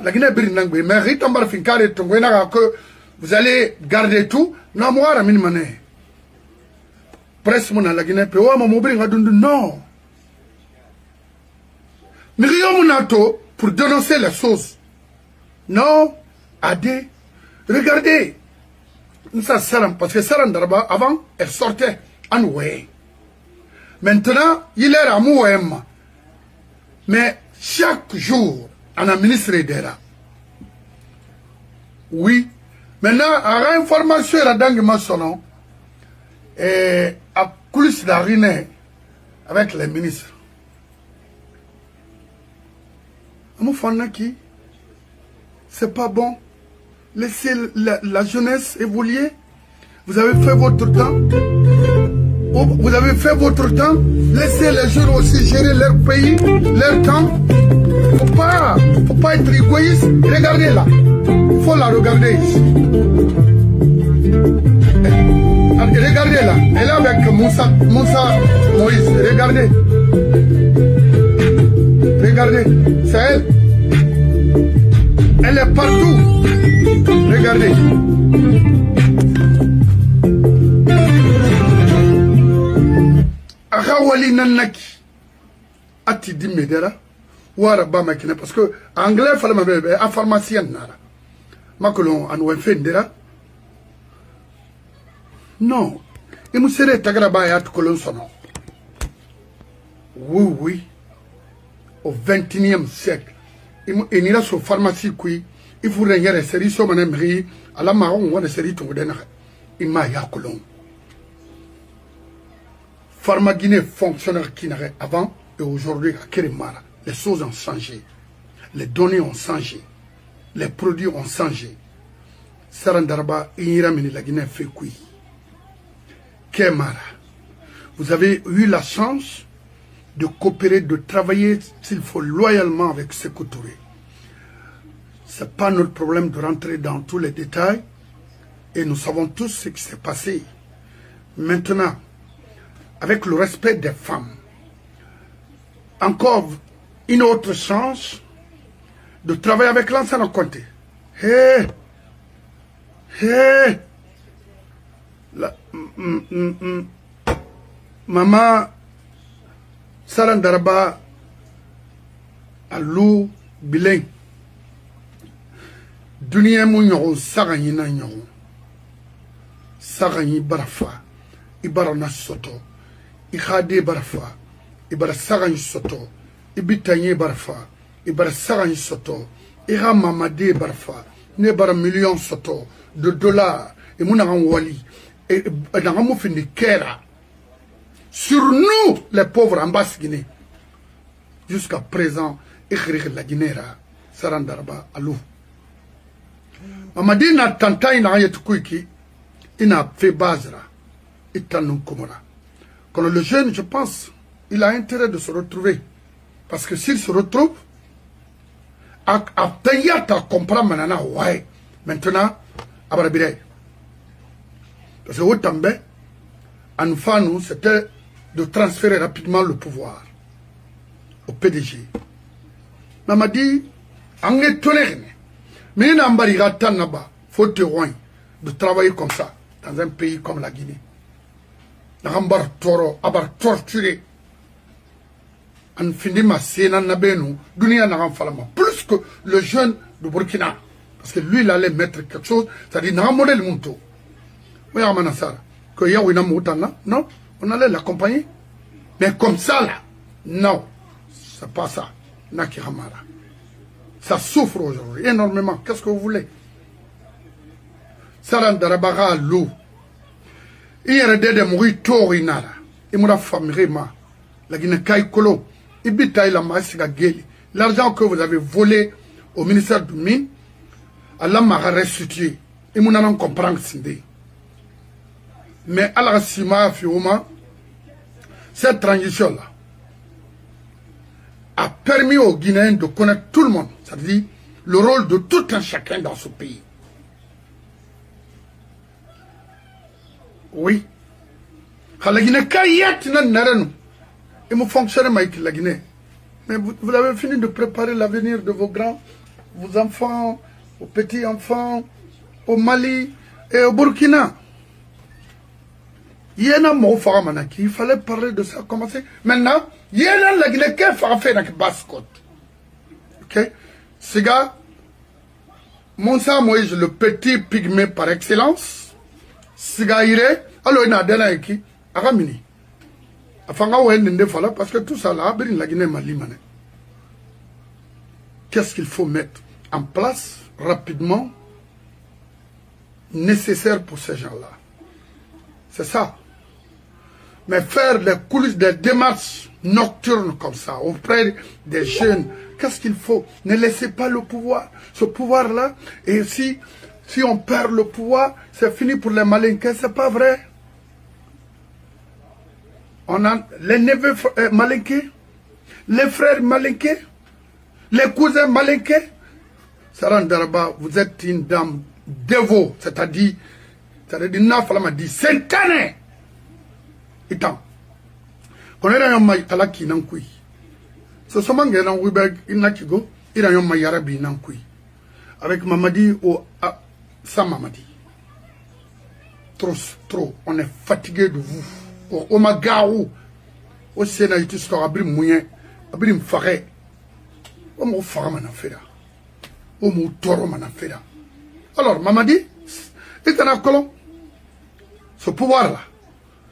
la Guinée birinangbe mais ritambar finkare tongwena que vous allez garder tout non moi min mané presse mon la Guinée pe wa mo bringa dundu non million monato pour dénoncer les choses non adé regardez. Ça Saram, parce que Saram Darba, avant, elle sortait en way. Maintenant, il est à Mouema. Mais chaque jour, on a ministre d'Era. Oui. Maintenant, à information, la dingue maçonnon, et à coulisses d'Arine, avec les ministres. Qui c'est pas bon. Laissez la jeunesse évoluer. Vous avez fait votre temps. Vous avez fait votre temps. Laissez les jeunes aussi gérer leur pays, leur temps. Faut pas être égoïste. Regardez là. Faut la regarder ici. Regardez là. Elle est avec Moussa Moïse. Regardez. Regardez. C'est elle. Elle est partout. Regardez. Akawali nanaki. Ati dimedera. Wara ba makina parce que anglais fala mabebe a pharmacien nara. Makolon anwe fendera. Non. Et nous serons tagraba et kolon sono. Oui oui. Au 21e siècle. Et nous sur pharmacie qui il faut regarder les séries sur mon émery à la marron ou des séries tout de il m'a y a colon. Pharmaguinée fonctionnaire qui n'avait avant et aujourd'hui à Kérimara. Les choses ont changé. Les données ont changé. les produits ont changé. Sarandaraba, Iramini, la Guinée fait quoi? Kemara, vous avez eu la chance de coopérer, de travailler, s'il faut, loyalement avec Sékou Touré. Ce n'est pas notre problème de rentrer dans tous les détails. Et nous savons tous ce qui s'est passé. Maintenant, avec le respect des femmes, encore une autre chance de travailler avec l'ancien Conté. Hé! Hé! Maman Sarandaraba Alou Bileng Dunia Mounyon Sarani Nanyon Sarani Barafa Ibarana Soto Ikhade Barafa Ibara Sarani Soto Ibitanye Barafa Ibara Sarani Soto Ira Mamade Barafa Nebara millions Soto de dollars et Mounaran Wali et Naramou Fini Kera. Sur nous, les pauvres en basse Guinée. Jusqu'à présent, écrire la Guinée, Sarandaraba, Alou. Mamadi n'a tanta ina yetukuiki, ina fait basra, itanun komora. Quand le jeune, je pense, il a intérêt de se retrouver. Parce que s'il se retrouve, à payer à comprendre maintenant, ouais, maintenant, à Barabire. Parce que autant bien, à nous faire, nous, c'était de transférer rapidement le pouvoir au PDG. Mamadi, en étonné, mais il n'a pas faut te de travailler comme ça, dans un pays comme la Guinée. N'ambar toro, abar torturé. En finit ma séna nabenu, dunia n'am falama. Plus que le jeune de Burkina. Parce que lui, il allait mettre quelque chose, c'est-à-dire, n'a modèle monto. Oui, Amanasara. Que Yahweh non, on allait l'accompagner. Mais comme ça, là, non, c'est pas ça. Nakiramara. Ça souffre aujourd'hui énormément. Qu'est-ce que vous voulez? Sarandarabara Lou. Il y a des mourir torinara. Il m'a famille ma. La Guinée Kaikolo. Il bitaille la maïsiga geli. L'argent que vous avez volé au ministère du Mines, Allah m'a restitué. Il m'a non comprendre Sindé. Mais à la Sima Fiuma, cette transition-là a permis aux Guinéens de connaître tout le monde, c'est-à-dire le rôle de tout un chacun dans ce pays. Oui. La Guinée, il me fonctionne avec la Guinée. Mais vous avez fini de préparer l'avenir de vos grands, vos enfants, vos petits-enfants, au Mali et au Burkina. Il y a un il fallait parler de ça, commencer. Maintenant, il y a la Guinée qui a fait la basse-côte. Ok? Ce gars, Moussa Moïse, le petit pygmée par excellence, ce gars, il est, alors il a donné qui, à Ramini. Parce que tout ça là, la Guinée Mali. Qu'est-ce qu'il faut mettre en place rapidement, nécessaire pour ces gens-là? C'est ça. Mais faire les coulisses des démarches nocturnes comme ça, auprès des jeunes, qu'est-ce qu'il faut? Ne laissez pas le pouvoir. Ce pouvoir-là, et si on perd le pouvoir, c'est fini pour les malinqués, c'est pas vrai. On a les neveux malinqués, les frères malinqués, les cousins malinqués. Sarandaraba, vous êtes une dame dévot, c'est-à-dire, Nafalama dit, Saint-Année. Itan. Quand on est dans un kalaki nankui. Ce sont des gens qui nakigo, il y a un mayarabi nankui. Avec Mamadi ou sans Mamadi. Trop. On est fatigué de vous. Au Magaou. Au Sénat, il y a abri moyen, abri m'faré. Au mot fara manafera. Au mot toro manafera. Alors, Mamadi, il y a un colon. Ce pouvoir-là,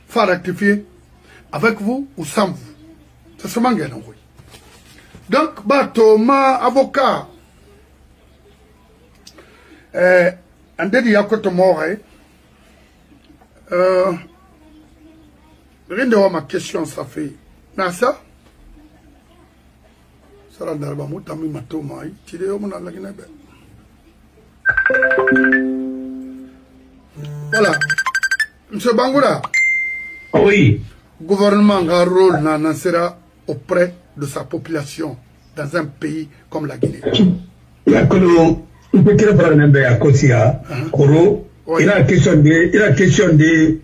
faut rectifier avec vous ou sans vous. C'est seulement que oui. Donc, bateau, ma avocat, en dédié à côté mort, rien de ma question, ça fait. Nasa, ça rend d'arba, moi, t'as mis ma tomate, tu es au monde à la Guinée. Voilà. Monsieur Bangoura. Oui. Le gouvernement a un rôle sera auprès de sa population dans un pays comme la Guinée. Il y a question de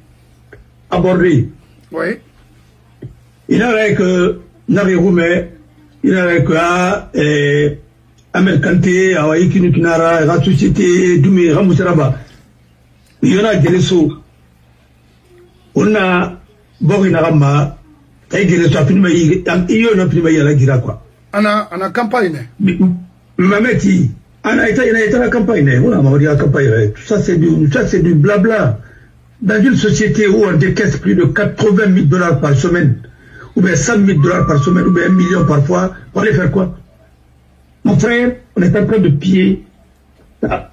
aborder. Oui. Il y a que Naviroume, il y a que Amerkanté, Hawaii, Kinukinara, la société Doumé, Ramoussaraba. Il y en a des réseaux. On a Borinarama, et des réseaux à Pinma, il y en a Pinma, il y a la Gira quoi. On a campagne. Mameti, on a été la campagne. On a dit la campagne. Ça, c'est du blabla. Dans une société où on décaisse plus de 80 000 $ par semaine, ou bien 100 000 $ par semaine, ou bien 1 million parfois, on va aller faire quoi? Mon frère, on est en train de piller.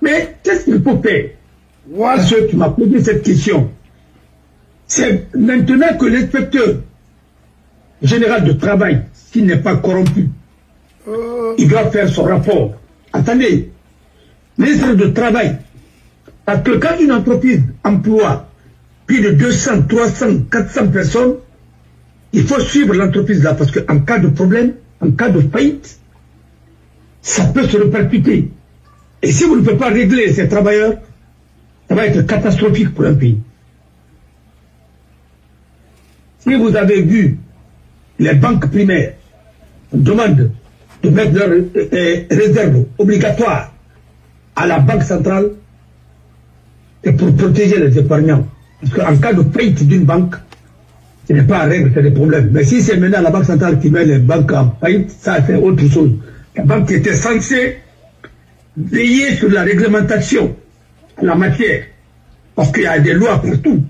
Mais qu'est-ce qu'il faut faire? Voilà. Parce que tu m'as posé cette question. C'est maintenant que l'inspecteur général de travail, s'il n'est pas corrompu, il doit faire son rapport. Attendez, ministre de travail, parce que quand une entreprise emploie plus de 200, 300, 400 personnes, il faut suivre l'entreprise là, parce qu'en cas de problème, en cas de faillite, ça peut se répercuter. Et si vous ne pouvez pas régler ces travailleurs, ça va être catastrophique pour un pays. Si vous avez vu les banques primaires demandent de mettre leurs réserves obligatoires à la banque centrale, c'est pour protéger les épargnants. Parce qu'en cas de faillite d'une banque, ce n'est pas à règle, c'est des problèmes. Mais si c'est maintenant la banque centrale qui met les banques en faillite, ça c'est autre chose. La banque était censée veiller sur la réglementation en la matière. Parce qu'il y a des lois partout.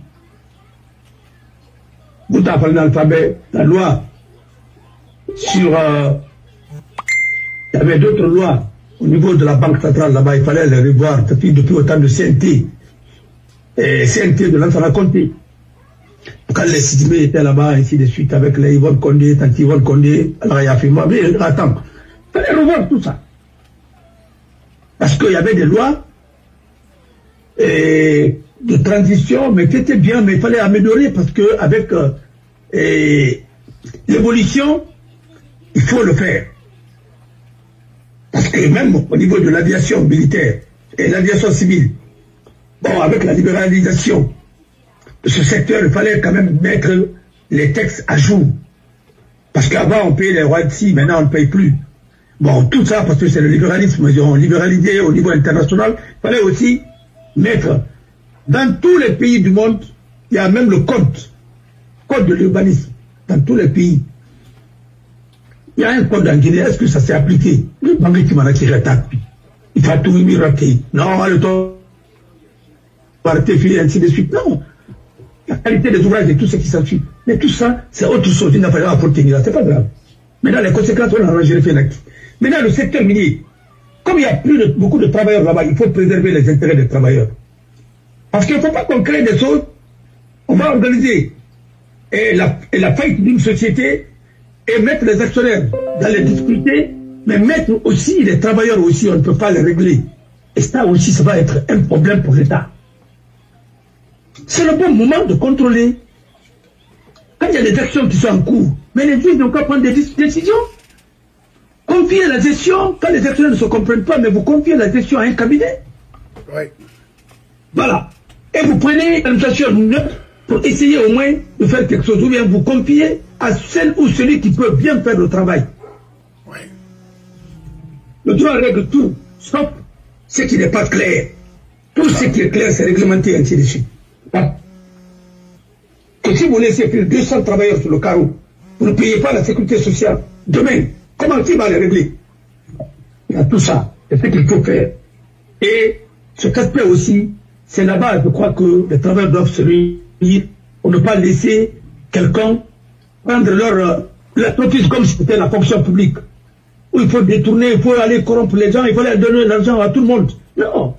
Vous apprenez l'alphabet, la loi sur... il y avait d'autres lois au niveau de la banque centrale là-bas, il fallait les revoir depuis autant de CNT. Et CNT de l'enfant à compter. Quand les Sidimé étaient là-bas, ainsi de suite, avec les Yvonne Condé, Tanti Yvonne Condé, alors il y a fait moi, mais attends, il fallait revoir tout ça. Parce qu'il y avait des lois de transition, mais qui étaient bien, mais il fallait améliorer parce qu'avec l'évolution, il faut le faire. Parce que même au niveau de l'aviation militaire et l'aviation civile, bon, avec la libéralisation de ce secteur, il fallait quand même mettre les textes à jour. Parce qu'avant, on payait les royalties, maintenant on ne paye plus. Bon, tout ça, parce que c'est le libéralisme, ils ont libéralisé au niveau international, il fallait aussi mettre, dans tous les pays du monde, il y a même le code de l'urbanisme, dans tous les pays. Il y a un code en Guinée, est-ce que ça s'est appliqué? Le banque qui m'a tiré attaque. Il faut tout rater. Non, le temps, arrêter, ainsi de suite. Non. La qualité des ouvrages et tout ce qui s'ensuit. Mais tout ça, c'est autre chose. Il n'a pas apporté là. C'est pas grave. Maintenant, les conséquences, on a arrangé les faits. Maintenant, le secteur minier, comme il y a beaucoup de travailleurs là-bas, il faut préserver les intérêts des travailleurs. Parce qu'il ne faut pas qu'on crée des choses. On va organiser la faillite d'une société et mettre les actionnaires dans les difficultés, mais mettre aussi les travailleurs aussi, on ne peut pas les régler. Et ça aussi, ça va être un problème pour l'État. C'est le bon moment de contrôler. Quand il y a des actions qui sont en cours, mais les juges n'ont qu'à prendre des décisions. Confiez la gestion, quand les actionnaires ne se comprennent pas, mais vous confiez la gestion à un cabinet. Oui. Voilà. Et vous prenez l'administration neutre pour essayer au moins de faire quelque chose, ou bien vous confiez à celle ou celui qui peut bien faire le travail. Oui. Le droit règle tout, sauf ce qui n'est pas clair. Tout ce qui est clair, c'est réglementé, ainsi de suite. Que si vous laissez plus de 200 travailleurs sur le carreau, vous ne payez pas la sécurité sociale, demain, comment qui va les régler? Il y a tout ça, c'est ce qu'il faut faire. Et cet aspect aussi, c'est là-bas, je crois que les travailleurs doivent se réunir pour ne pas laisser quelqu'un prendre l'entreprise comme si c'était la fonction publique. Où il faut détourner, il faut aller corrompre les gens, il faut aller donner l'argent à tout le monde. Non.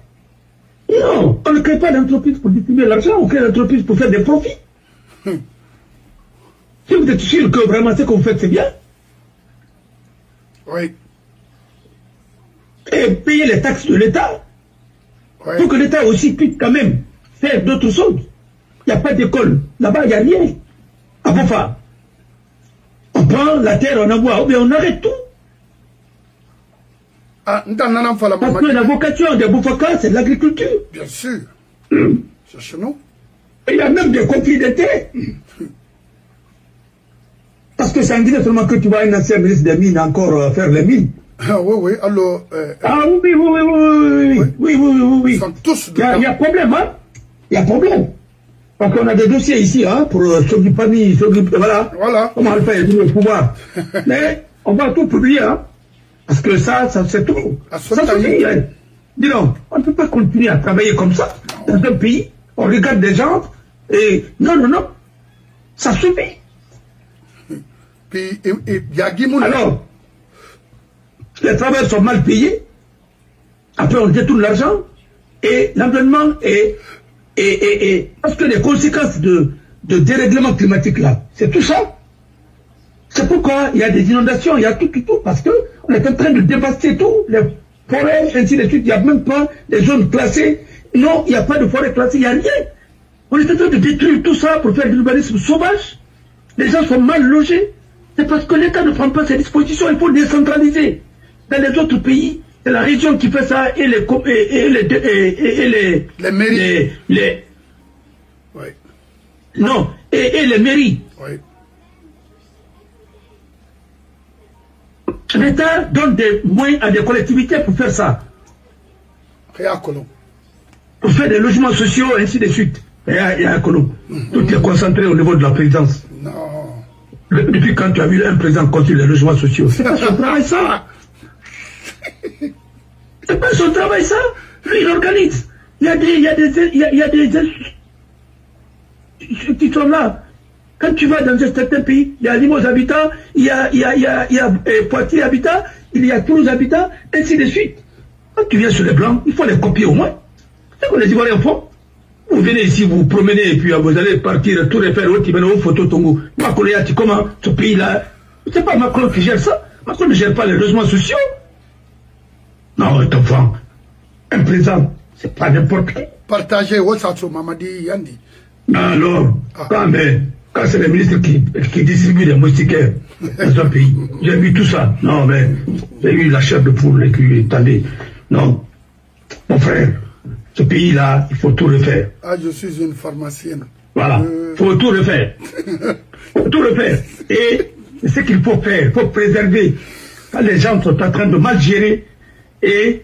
Non, on ne crée pas d'entreprise pour distribuer l'argent, on crée l'entreprise pour faire des profits. Si vous êtes sûr que vraiment ce que vous faites c'est bien, oui. Et payer les taxes de l'État, Ouais. Pour que l'État aussi puisse quand même faire d'autres choses. Il n'y a pas d'école. Là-bas, il n'y a rien. À Bofa. On prend la terre, on envoie, ou bien on arrête tout. Parce que la vocation des Boufaka, c'est l'agriculture. Bien sûr. C'est chez nous. Et il y a même des conflits d'intérêts. Parce que c'est en Guinée seulement que tu vois un ancien ministre des Mines encore faire les mines. Ah oui, alors... oui. Ils sont tous il y a problème, hein. Il y a problème. Parce qu'on a des dossiers ici, hein, pour Sogipani, voilà. Comment on le fait, le pouvoir. Mais on va tout publier, hein. Parce que ça c'est tout. Ça suffit, hein. Dis donc, on ne peut pas continuer à travailler comme ça, dans un pays. On regarde des gens, et non. Ça suffit. Puis, il y a Guimouna. Alors, les travailleurs sont mal payés. Après, on détourne l'argent. Et l'environnement est... Parce que les conséquences de dérèglement climatique, là, c'est tout ça. C'est pourquoi il y a des inondations, il y a tout. Parce qu'on est en train de dévaster tout. Les forêts, ainsi de suite. Il n'y a même pas des zones classées. Non, il n'y a pas de forêt classée, il n'y a rien. On est en train de détruire tout ça pour faire de l'urbanisme sauvage. Les gens sont mal logés. C'est parce que l'État ne prend pas ses dispositions. Il faut décentraliser. Dans les autres pays, c'est la région qui fait ça et les mairies. Oui. Non, et les mairies. Oui. L'État donne des moyens à des collectivités pour faire ça. Pour faire des logements sociaux, ainsi de suite. Et à Colomb. Tout est concentré au niveau de la présidence. Non. Depuis quand tu as vu un président construire les logements sociaux? C'est pas son travail, ça. C'est pas son travail, ça. Lui, il organise. Il y a des qui sont là. Quand tu vas dans un certain pays, il y a Limoges Habitat, il y a Poitiers Habitat, il y a Toulouse Habitat, ainsi de suite. Quand tu viens sur les Blancs, il faut les copier au moins. C'est ce que les Ivoiriens font. Vous venez ici, vous vous promenez, et puis vous allez partir, tout refaire, vous venez aux photos, Tongo. Macron, comment ce pays-là? C'est pas Macron qui gère ça. Macron ne gère pas les logements sociaux. Non, enfant, un président, c'est pas n'importe qui. Partagez, Mamadi Yandi. Alors, quand c'est les ministres qui distribuent des moustiquaires dans un pays, j'ai vu tout ça. Non, mais j'ai eu la chair de poule et puis, attendez. Non, mon frère, ce pays-là, il faut tout refaire. Ah, je suis une pharmacienne. Voilà, il faut tout refaire. Il faut tout refaire. Et ce qu'il faut faire, il faut préserver. Quand les gens sont en train de mal gérer et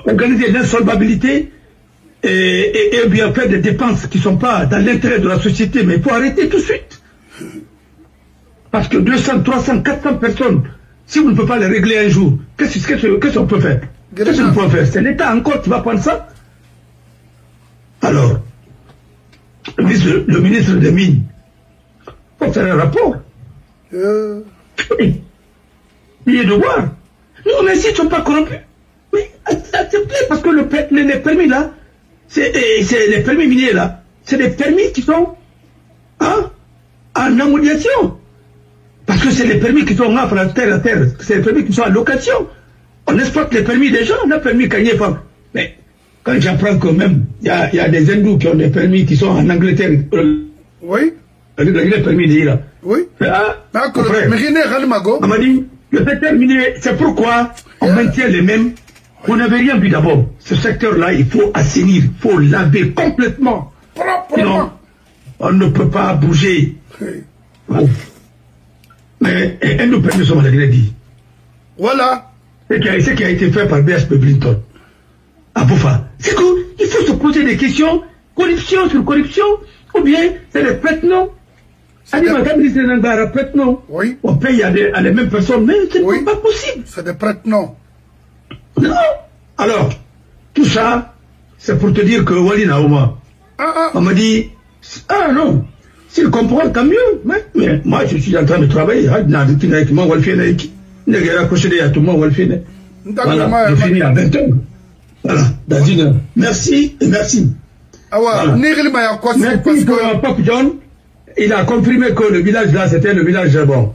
organiser l'insolvabilité et bien faire des dépenses qui ne sont pas dans l'intérêt de la société, mais il faut arrêter tout de suite. Parce que 200, 300, 400 personnes, si vous ne pouvez pas les régler un jour, qu'est-ce qu'on peut faire? Qu'est-ce qu'on peut faire? C'est l'État encore qui va prendre ça? Alors, le ministre des Mines, il faut faire un rapport. Oui. Il est de voir. Non, mais s'ils ne sont pas corrompus, oui, acceptez, parce que les permis là, c'est les permis miniers là, c'est des permis qui sont en amélioration. Parce que c'est les permis qui sont en terre à terre, c'est les permis qui sont en location. On exploite les permis des gens, on a permis gagner pas. Mais quand j'apprends que même, il y a des hindous qui ont des permis qui sont en Angleterre. Oui. Les permis d'y là. Oui. Mais on m'a dit, le secteur minier, c'est pourquoi on maintient les mêmes. On n'avait rien vu d'abord. Ce secteur-là, il faut assainir, il faut laver complètement. Sinon, on ne peut pas bouger. Bon. Mais un de permis sont malgré dit. Voilà. Ce qui a été fait par BHP Blinton à Bofa. C'est qu'il faut se poser des questions, corruption sur corruption, ou bien c'est les prête-noms. Oui. On paye à les mêmes personnes, mais ce n'est pas possible. C'est des prête-noms. Non. Alors, tout ça, c'est pour te dire que Wali Naouma, on m'a dit, ah non, s'il comprend, tant mieux. Mais moi, je suis en train de travailler. Voilà, je finis à 20 h. Voilà, dans une heure. Merci et merci. Voilà. Merci pour Pop John. Il a confirmé que le village là, c'était le village bon.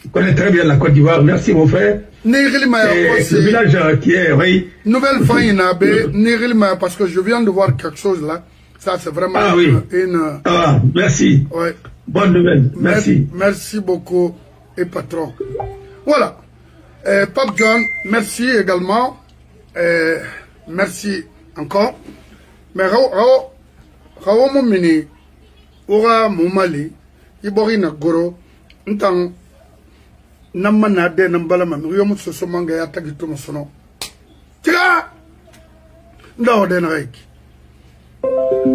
On connaît très bien la Côte d'Ivoire. Merci mon frère. Ce village qui est, oui. Nouvelle fin, parce que je viens de voir quelque chose là. Ça, c'est vraiment une... Ah, merci. Ouais. Bonne nouvelle. Merci. Merci beaucoup, et patron. Voilà. Pape John, merci également. Merci encore. Mais Rao Momini, Ora Moumali, Iborina Goro, Ntang, Namana de Nambalama, Riomu Sosomanga Yatagito Sono. Tira! Ndao den Reiki.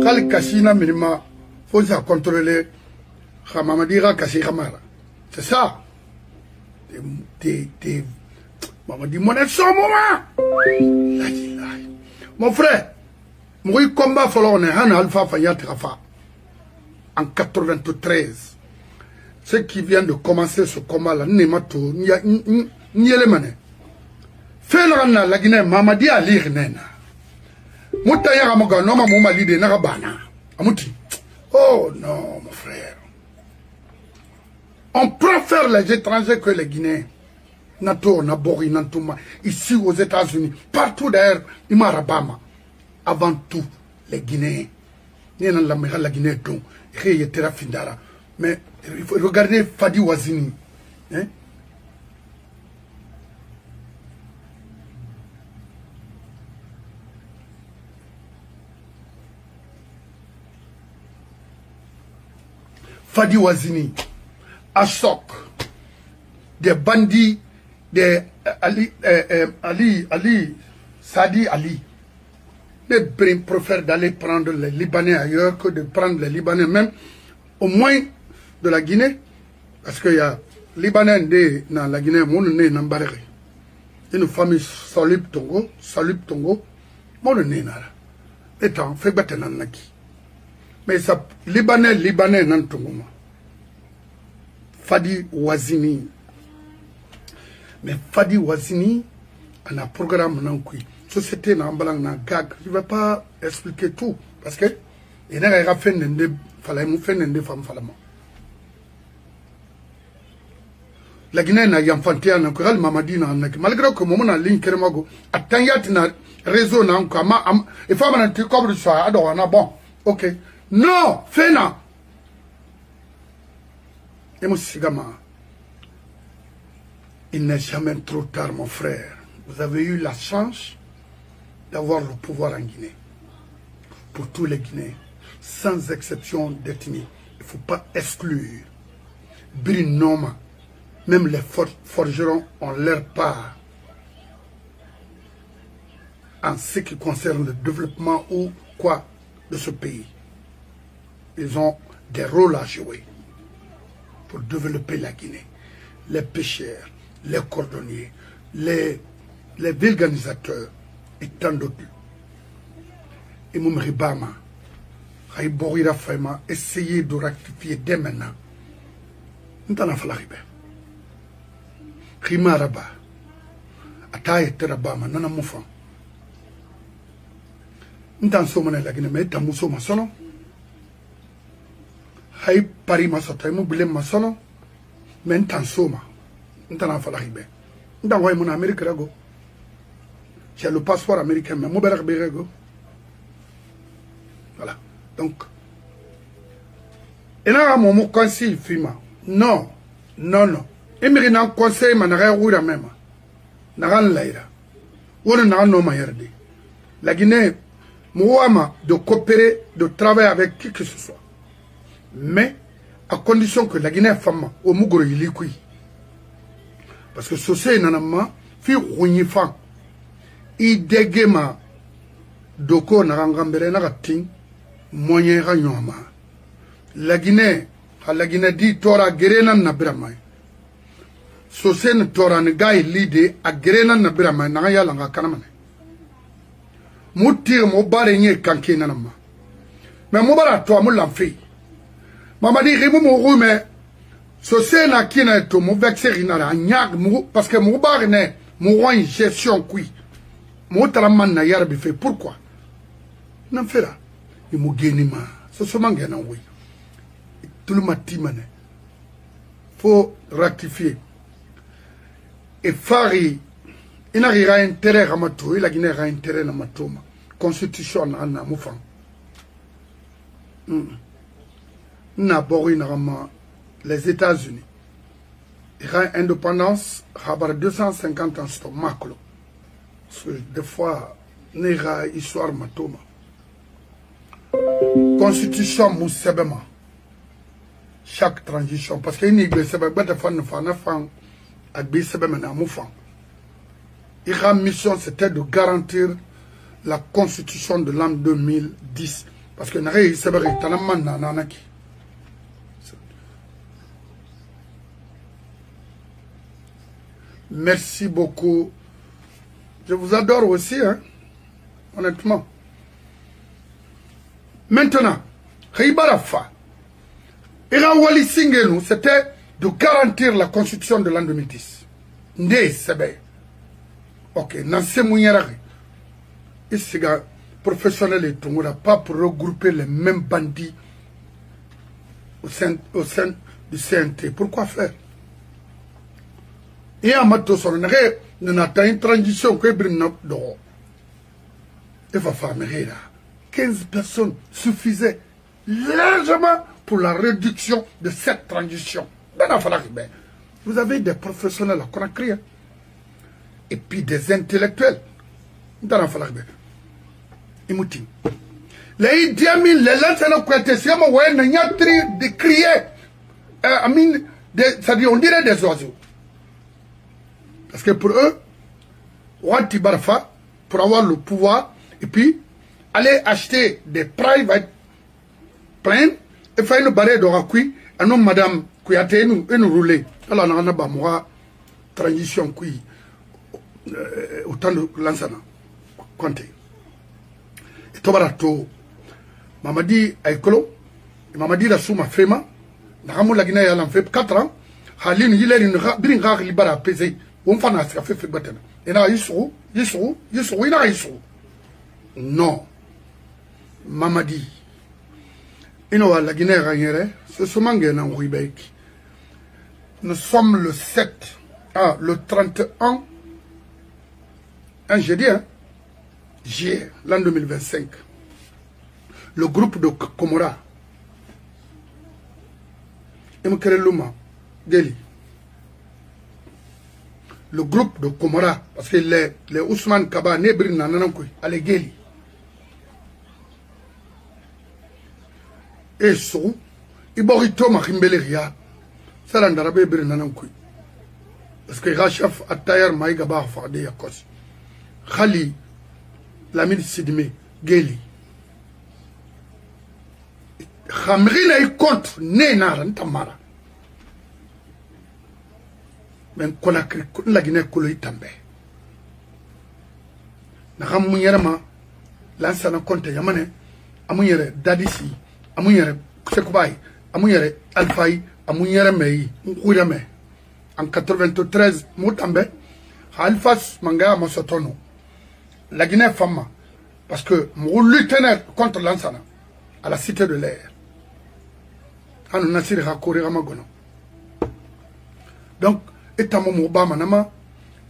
Kali Kashina Minima, faut ça contrôler. Mamadira Kashi Kamara. C'est ça. Mamadi Monet son moment. Mon frère, mon combat follow Han Alpha Fayat Rafa en 93. Ceux qui viennent de commencer ce combat-là, Nemato, Nielemane. Felrana la Guinée, Mamadi Ali Renena. Moutaya Ramoga, non, ma Mali de Narabana. Amouti. Oh non, mon frère. On préfère les étrangers que les Guinéens. Nato, Nabori, Nantouma, ici aux États-Unis, partout d'ailleurs, Imarabama. Avant tout, les Guinéens. La Guinée, donc, mais regardez Fadi Wazini. Hein? Fadi Wazini. Ashok, des bandits, des Sadi Ali. Les préfèrent d'aller prendre les Libanais ailleurs que de prendre les Libanais même, au moins de la Guinée, parce qu'il y a Libanais dans la Guinée, mon nez n'a pas une famille Salib Tongo, mon nez n'a pas. Étant fait battre dans la qui. Mais ça, Libanais n'a pas. Fadi Wazini. Mais Fadi Wazini, on a un programme dans la société dans la gag. Je ne vais pas expliquer tout. Parce que il y a fait des femmes. La Guinée n'a pas enfanté un coral Mamadi. Malgré que mon a ligne Kermago, à Tanyatina, réseau n'a pas. Et femmes n'a pas comme ça. Alors, on a bon. Ok. Non, Fena. Et mon Sigama, il n'est jamais trop tard, mon frère. Vous avez eu la chance d'avoir le pouvoir en Guinée. Pour tous les Guinéens, sans exception d'ethnie. Il ne faut pas exclure. Birinoma, même les forgerons ont leur part en ce qui concerne le développement ou quoi de ce pays. Ils ont des rôles à jouer pour développer la Guinée. Les pêcheurs, les cordonniers, les vulganisateurs et tant d'autres. Et mon ribama, Haïborira Faima, essayez de rectifier dès maintenant. Nous t'en avons fait la ribe. Rimaraba, Ataye Terabama, Nana Moufan. Nous t'en sommes la Guinée, mais t'as mousso ma sono. Hay Paris masota mu bilem masono men tan soma ntana fala ribe ndan way mon Amérique rago j'ai le passeport américain mais mo berak be rago voilà donc ena mo conseil fima non emiri nan conseil manara wura même naran laira wona nan no mayerde la Guinée moama de coopérer de travailler avec qui que ce soit. Mais à condition que la Guinée femme au Mougoro il parce que ceci nanama fi rougnifan i degema doko narangambere nagatin moyen ranyoma la Guinée dit tora gerena na brama ceci ne tora ne gay lide a gerena na brama na yala nga kanamane mutir mo bare nye kanke nanama mais mo bara to mo lamfi Mamadi rimu mo mais so c'est na kina to mo vexer na nyag mo parce que mo bar ne mo roi gestion kui mo talaman na yarbi fait pourquoi nan fera il mo genima so so mangena oui tout le matin faut rectifier et fari ina ira intérêt ramato ila gine ra intérêt na matoma constitution na mufang na bori na rama les États-Unis ira indépendance rabar 250 ans sto maklo des fois nira histoire matoma constitution musebema chaque transition parce que ni gbesebe beta fan agbe sebema na mufang. La mission, c'était de garantir la constitution de l'an 2010. Parce que merci beaucoup. Je vous adore aussi, hein, honnêtement. Maintenant, c'était de garantir la constitution de l'an 2010. Ndé Sebe. Ok, Nansé Mouniarari. Et ces gars professionnels et tout, pas pour regrouper les mêmes bandits au sein du CNT. Pourquoi faire? Et à Mato Sornere, nous n'avons une transition que Brino d'or. Il va faire 15 personnes suffisaient largement pour la réduction de cette transition. Vous avez des professionnels à Conakry. Et puis des intellectuels. Les Idi Amin, les lanceurs de crier, c'est-à-dire on dirait des oiseaux. Parce que pour eux, Wanti Barfa, pour avoir le pouvoir, et puis aller acheter des private planes, et faire une barrière de Rakui, et non madame Kouyaté, nous rouler. Alors on a pas moi, transition qui. Autant de Lansana, comptez. Et Tobarato, Mamadi Aikolo, Mamadi la Souma Fema, Naramou la Guinée à l'enfait 4 ans, Halin Hilaire une rare libara pesé, on fait un fait battre. Et là, Yisrou, il a Yisrou. Non, Mamadi, Inoa la Guinée Ragnere, c'est ce mangue en Ruibek. Nous sommes le 31. J'ai dit, hein, l'an 2025, le groupe de Komora, le groupe de Komora, parce que les Ousmane Kaba, Nebri Nananankouy, allez Geli. Et Sou, Iborito Machimbeleria, ça l'andarabé Brinanankouy. Parce que Rachaf Attayar Maïgaba Fardé Yakos. Khali, Lamine Sidime, Geli. Khamrina est contre Nénaran Tamara. Mais Konakri, la Guinée Kolo Itambe. Nakam Mouyerama, Lansana Conte Yamane, Amouyere Dadisi, Amouyere Sekoubaï, Amouyere Alfaï, Amouyere Mei, Nkouyame. En 93, Moutambe, Alphas Manga Masotono. La Guinée Fama, parce que mon lieutenant contre Lansana, à la cité de l'air. Donc, étant mon Obama,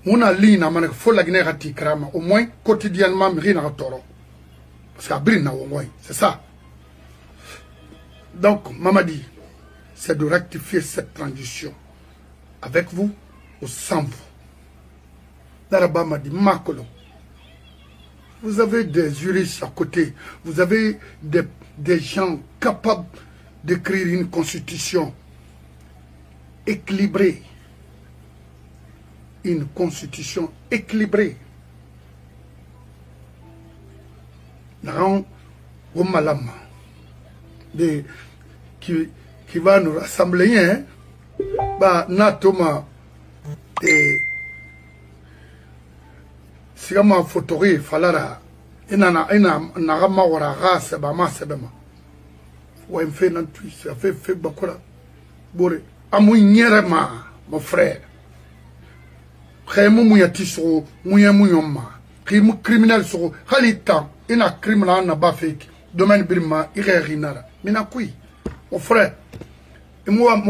mon ligne à faut la Guinée Rati Krama, au moins quotidiennement, Rina Toro. Parce qu'à Brina, au moins, c'est ça. Donc, Mamadi, c'est de rectifier cette transition. Avec vous ou sans vous. Daraba m'a dit, Makolo. Vous avez des juristes à côté. Vous avez des gens capables d'écrire une constitution équilibrée. Une constitution équilibrée. Naran Omalama. Qui va nous rassembler, hein? Bah, Natoma et Sigama Fotori, Falara, Inana, Narama Wara, Sebama, Sebema. Ou un fait n'entui, ça fait Bakura. Bore, Amounyerema, mon frère. Crémou Mouyatiso, Mouyama, criminel sur Halitan, Ina criminal n'a pas fait, domaine Birma, Irérinara, Minakui, mon frère. Et moi,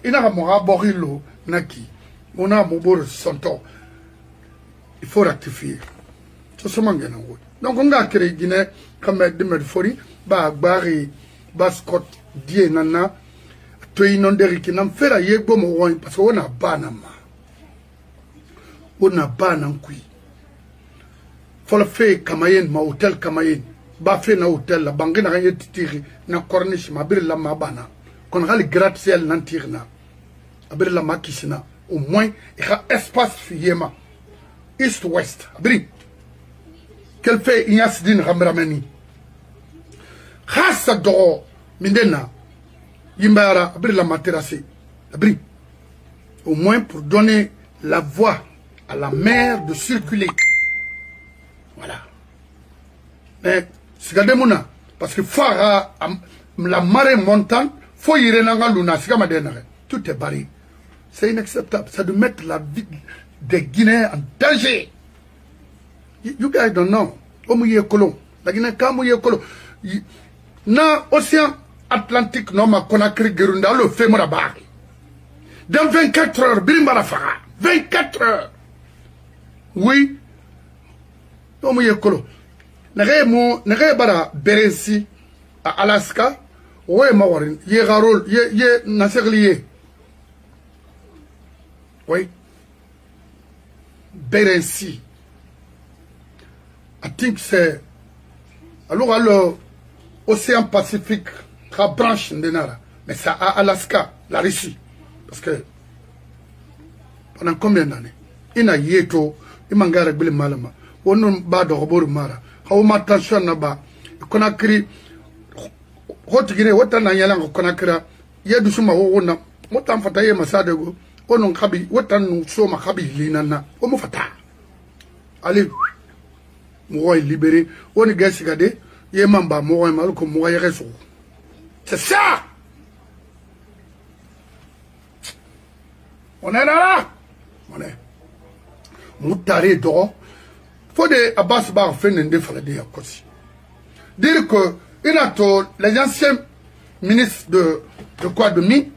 il n'a pas borilo, Naki. mon âme au bord de son temps. Il faut rectifier. C'est ce manque. Donc on a créé Guinée comme de Medfori, Bari, Scott, Die Nana, Toinonderi qui n'en fait rien parce qu'on a banama. On a banam qui. Faut le faire Kamayen, ma hôtel Kamayen. Bafé na hôtel, la banque n'a rien tiré, na corniche, ma belle la mabana. Qu'on a les gratte-ciel n'antirna. Abir la makisina. Au moins, il y a espace fiyema. East-West. Abri. Quel fait Ignace Ramramani. Khassa do Mindena. Yimbara, abri la materassé. Abri. Au moins pour donner la voie à la mer de circuler. Voilà. Mais, c'est Gademuna. Parce que Fara, la marée montante, faut y renanga luna, c'est comme tout est barré. C'est inacceptable. Ça doit mettre la vie des Guinéens en danger. You guys don't know. Omouye Kolo. La Guinée, Kamouye Kolo. Na océan Atlantique, non, ma Conakry, Gerunda, le fait moi barré. Dans 24 heures, Bilimara Fara. 24 heures. Oui. Omouye Kolo. Nere bara Berensi à Alaska. Ouais, Mawarin. Ye Garol. Ye Nasserlier. Oui. Berensi. I think c'est. Alors, l'océan Pacifique, la branche de Nara. Mais c'est à Alaska, la Russie. Parce que, pendant combien d'années? Il a yeto, il m'a gardé le malama. On n'a pas de robot mara. On m'a attention là-bas. Conakry, Hotgine, Wotana Yalang, Conakry, Yadusuma, Wona, Motam Fataye Masadego. On kabi wotan so ma kabi linana o mo fata allez mo libéré on gasi gade ye mamba mo mal ko mo yereso c'est ça on est là on est moutare do faut de Abbas Bar fenende falade yakosi dire que il a tout les anciens ministres de quoi de mi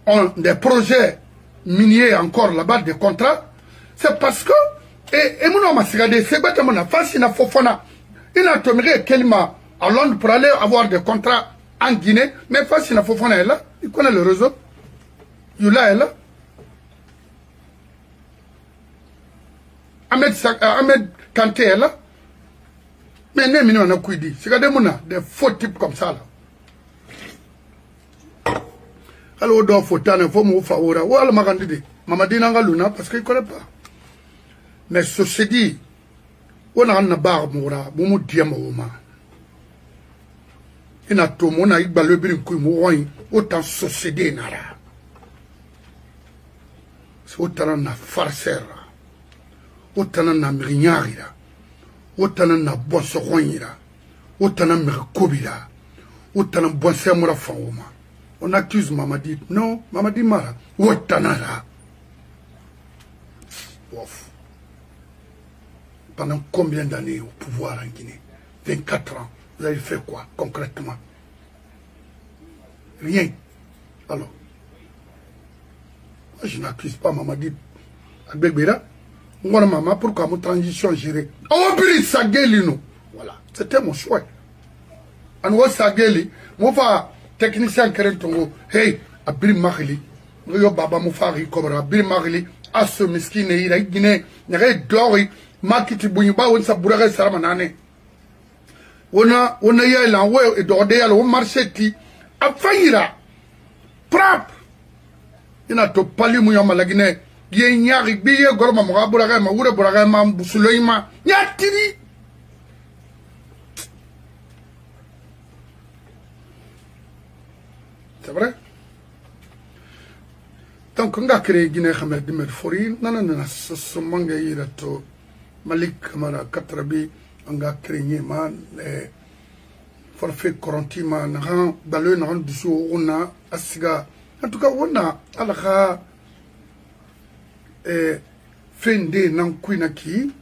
ont des projets miniers encore là-bas, des contrats, c'est parce que, et mon homme a regardé, c'est bête, mon face, il a fofona. Il a tombé Kelma à Londres pour aller avoir des contrats en Guinée, mais face, il a fofona est là, il connaît le réseau. Yula est là. Ahmed Kanté est là. Mais n'est on a quoi dit. C'est regardez, mon des faux types comme ça là. Alors, il faut me favoriser. Ou alors, Mamadi Nangaluna, parce qu'il ne connaît pas. Mais ceci dit, on a un bar, Moura, Moumou Diamaoma. Il a tout le monde, il a le brin qui mouille, autant société nara. C'est autant na farcera, autant na mrignarira, autant na bonsoronira, autant na mercobira, autant na bonsemura faoma. On accuse Mamadi. Non, Mamadi Mara. Ouattanara. Pendant combien d'années au pouvoir en Guinée? 24 ans. Vous avez fait quoi concrètement? Rien. Alors, moi, je n'accuse pas Mamadi Agbebera. Moi, maman, pourquoi mon transition gérée? Oh, Billy Sageli, non. Voilà. C'était mon choix. Anouo Sageli, moi, technicien Kerentongo, hey, a Billy Marley, yo baba Moufari Cobra, Billy Marley, a ce miskine, il a Guinée, il y a Dori, Makiti Bouniba, on s'abourrait Saramanane. On a eu l'envoi et d'ordre, on marchait qui, a faillira, prap, il n'a pas lu Mouyama la Guinée, il y a une yari, billet, Gorma, Mouraboura, Maoura, Bourama, Bousouloima, Yatiri. C'est vrai? Donc, on a créé Guinée Hamed de Medfori, non, ce manga irato, Malik Kamara Katrabi, on a créé man, les forfaits corantima, n'aran, baleux, n'aran dessous, on a, asiga, en tout cas, on a, alaka, Fende, Nankuinaki,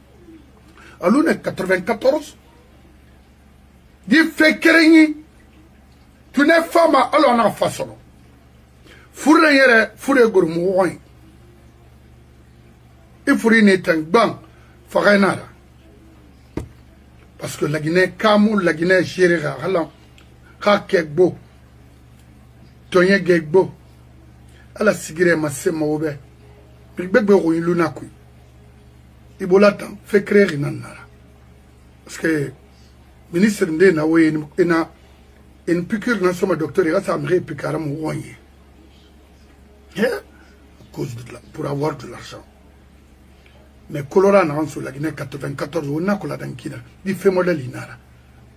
à l'une 94, dit fait créer. Tu n'es femme, alors on a façon. Fourrière, fourrière gourmouin. Il faut une étang, Farainara. Parce que la Guinée, Kamou, la Guinée, Gérera, Halan, Kakekbo, Tonye Gekbo, à la Sigire Massé Maoube, Bigbe Rouilunakui. Ibolatan fait créer une parce que le ministre de Naoué une piqûre dans son docteur, il a s'amener piquer à mouiller. Pour avoir de l'argent. Mais Colorado n'a sur la Guinée 94, on a collé dans Kina. Il fait modèle inara.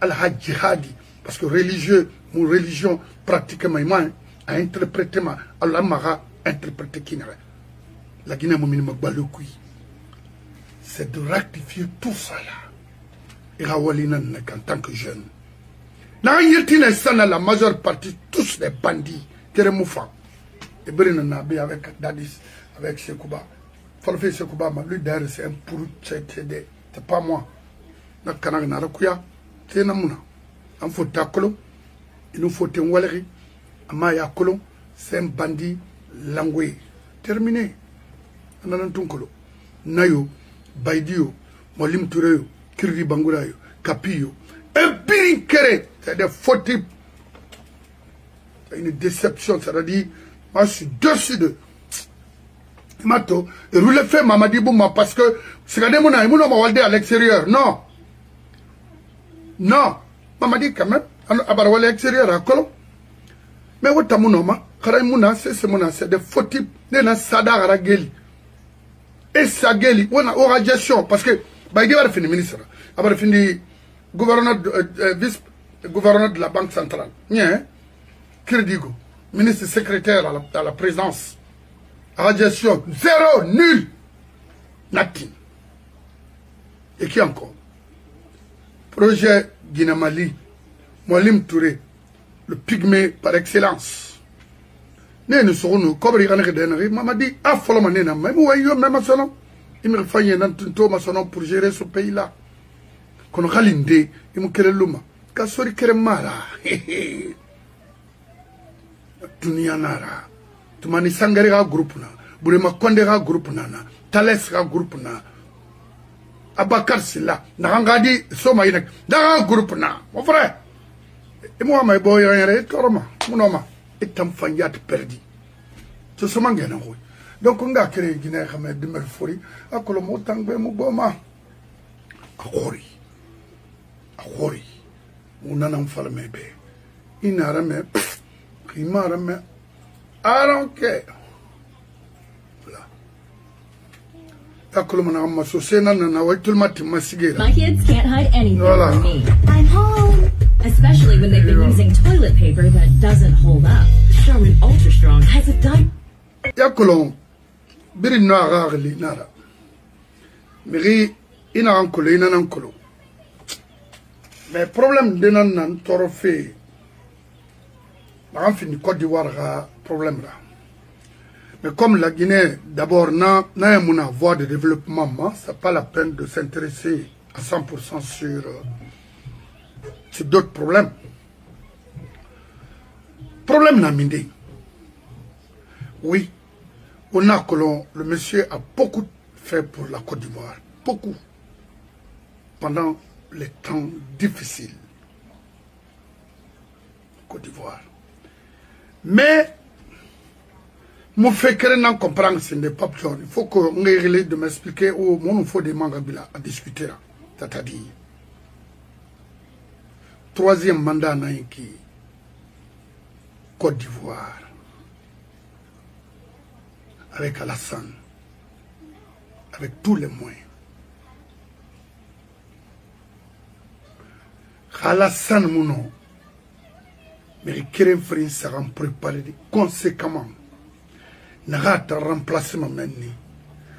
Al-Hajj jihadi, parce que religieux, mon religion pratiquement, a interprété ma, Allah m'a interprété Kinara. La Guinée m'a mis ma baloukui. C'est de rectifier tout ça là. Et Rawalina en tant que jeune. Dans la majeure partie, tous les bandits, Keremoufan. Et Brina Nabi avec Dadis, avec Sekouba. Falfé Sekouba, lui derrière c'est un pour c'est pas moi. Na Kanag Narakuya, c'est Namuna. Il faut Takolo, il nous faut un Waleri, Amaya Kolo, c'est un bandit langoué. Terminé. Nanantunkolo. Nayo. Baidio, Molim Toureo, Kirgi Bangurayo, Capillo, un pirinkere, c'est des faux types. C'est une déception, c'est-à-dire, moi je suis dessus de. Mato, et vous le faites, Mamadi Bouma, parce que c'est quand même à l'extérieur. Non. Non. Mamadi quand même, à Barawale extérieur, à Colomb. Mais où t'as mon nom, c'est des faux types, des Sadar Rageli. Et Sageli, on a aura gestion parce que Baïdi va finir ministre, va finir gouverneur, vice-gouverneur de la Banque centrale. Bien, Kirdigo, ministre secrétaire à la présidence, aura gestion, zéro, nul, nothing. Et qui encore? Projet Guinamali, Molim Touré, le pygmée par excellence. Nous serons comme il m'a dit, ah, follow ma nena, mais moi, même son nom. Il me fait un tout ma son nom pour gérer ce pays-là. Qu'on a l'indé, il me crée l'homme. Kassori Keremara, Tunianara, Tumani Sangarega groupe na, Burema Kondera groupe nana, Talesra groupe na, Abakar Silla, Narangadi, Somaïnek, Dara groupe na, mon frère. Et moi, my boy, rien, Toroma, mon homme. Et tam fanyat perdu. C'est ce mangue. Donc on a créé Guinée Hamed de Merfori, à Colomo Tangbe Muboma. Ahori. Ahori. On a un falme bé. Inarame, Primarame. I don't care. Voilà. My kids can't hide anything from me. I'm home. Especially when they've been using toilet paper that doesn't hold up. Charmin Ultra Strong has a dime. Yakolon, Biri Nara Nara. Miri, ina ankolo, ina ankolo. Mais problème de nan torofé. Enfin, du Côte d'Ivoire, problème là. Mais comme la Guinée, d'abord, n'a une voie de développement, c'est pas la peine de s'intéresser à 100% sur d'autres problèmes. Problème Namindé. Oui, on a que le monsieur a beaucoup fait pour la Côte d'Ivoire. Beaucoup. Pendant les temps difficiles. Côte d'Ivoire. Mais, mon fait que l'on comprend ce n'est pas plus. Il faut qu'on ait de m'expliquer où il faut des mangabila à discuter là. C'est-à-dire, troisième mandat qui Côte d'Ivoire avec Alassane, avec tous les moyens. Alassane Mouno, mais Kerem Frin sera préparé conséquemment. N'a pas remplacement maintenant.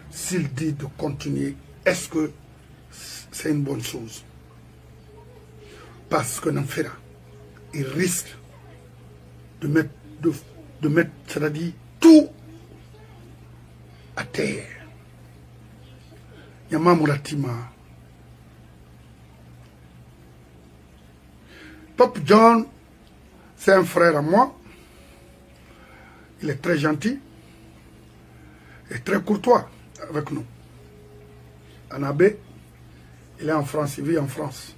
S'il dit de continuer, est-ce que c'est une bonne chose? Parce que n'en fera, il risque de mettre, c'est-à-dire tout à terre. Yama Mouratima. Pop John, c'est un frère à moi. Il est très gentil et très courtois avec nous. Anabé, il est en France, il vit en France.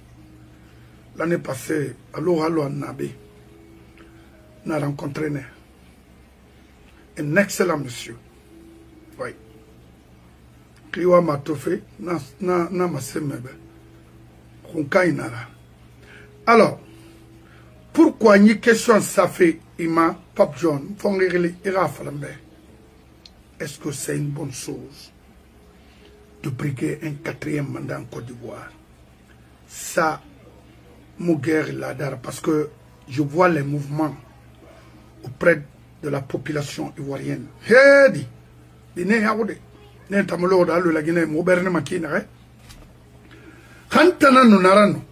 L'année passée, allo Anabé, on a rencontré un excellent monsieur. Oui. Kiwa Matofe, na masemebe. Alors, pourquoi une question ça fait Ima, Pape John, est-ce que c'est une bonne chose de briguer un 4e mandat en Côte d'Ivoire? Ça, Mouguer Ladar, parce que je vois les mouvements auprès de la population ivoirienne. Hedi,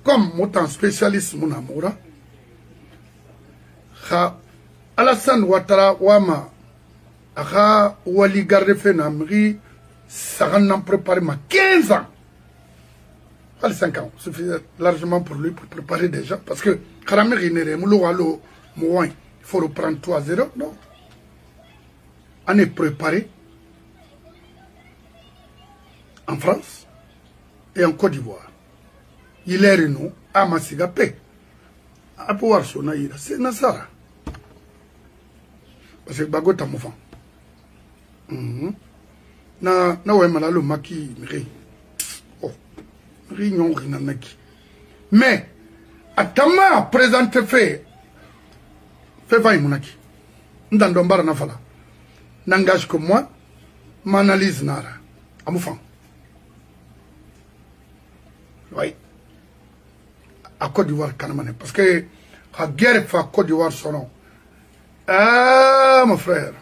comme motan spécialiste Mounamura, Alassane Ouattara Ouama, Aha Wali Gardefena Mri, Saran n'a préparé ma 15 ans. Allez, 5 ans, suffit largement pour lui pour préparer déjà. Parce que Karameri Nere, Moulo Walo, Mouin, il faut reprendre 3-0. Non. On est préparé en France et en Côte d'Ivoire. Il est Renault à Massigapé. À pouvoir sonner, c'est Nassara. Parce que Bagota Moufan. Na wemala le maki miri. Oh, miri nyon rinanaki. Mais, atama présente fait vaille monaki. Ndandombara nafala. N'engage que moi, m'analyse nara. Amoufan. Oui. À Côte d'Ivoire, Kanamane. Parce que la guerre fait à Côte d'Ivoire son nom. Ah, mon frère.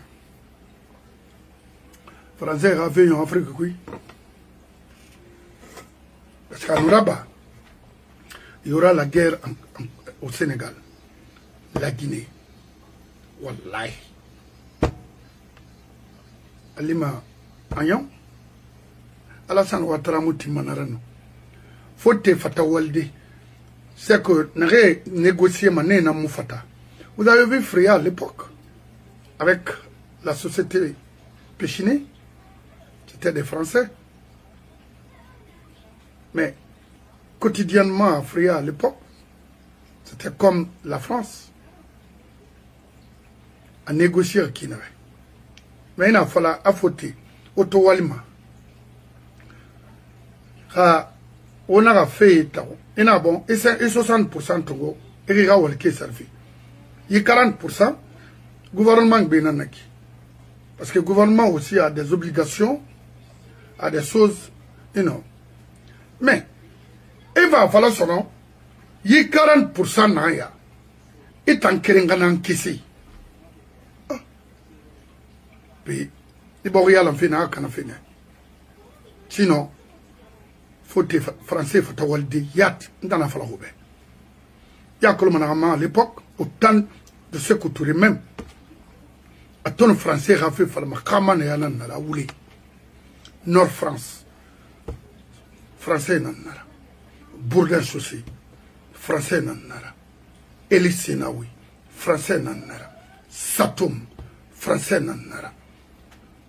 Français avait en Afrique, oui. Parce qu'à Nouraba, il y aura la guerre au Sénégal. La Guinée. Wallahi. Alima Ayon. Alassane Ouattara Mouti Manarano. Faut Fatawalde. C'est que nous négocier mané na Moufata. Vous avez vu Freya à l'époque, avec la société Péchiné, qui était des Français. Mais quotidiennement, Freya à l'époque, c'était comme la France, à négocier avec qui n'avait. Mais il a fallu affronter Otowalima. On a fait, et 60% Togo, et il y a qui servi. Il y a 40%, gouvernement Benanaki. Parce que le gouvernement aussi a des obligations, a des choses, Mais, il va falloir son nom, il y a 40% Naya, et tant qu'il y a un kissé. Puis, il y a un fait, sinon, faut que les Français fassent des yachts dans la Falahoube. Il y a à l'époque, autant de ce que tu même. À ton Français, a fait Falmakaman et Anan la Ouli. Nord France. Français Nanara. Bourdain Souci. Français Nanara. Elie Senaoui. Français Nanara. Satoum. Français Nanara.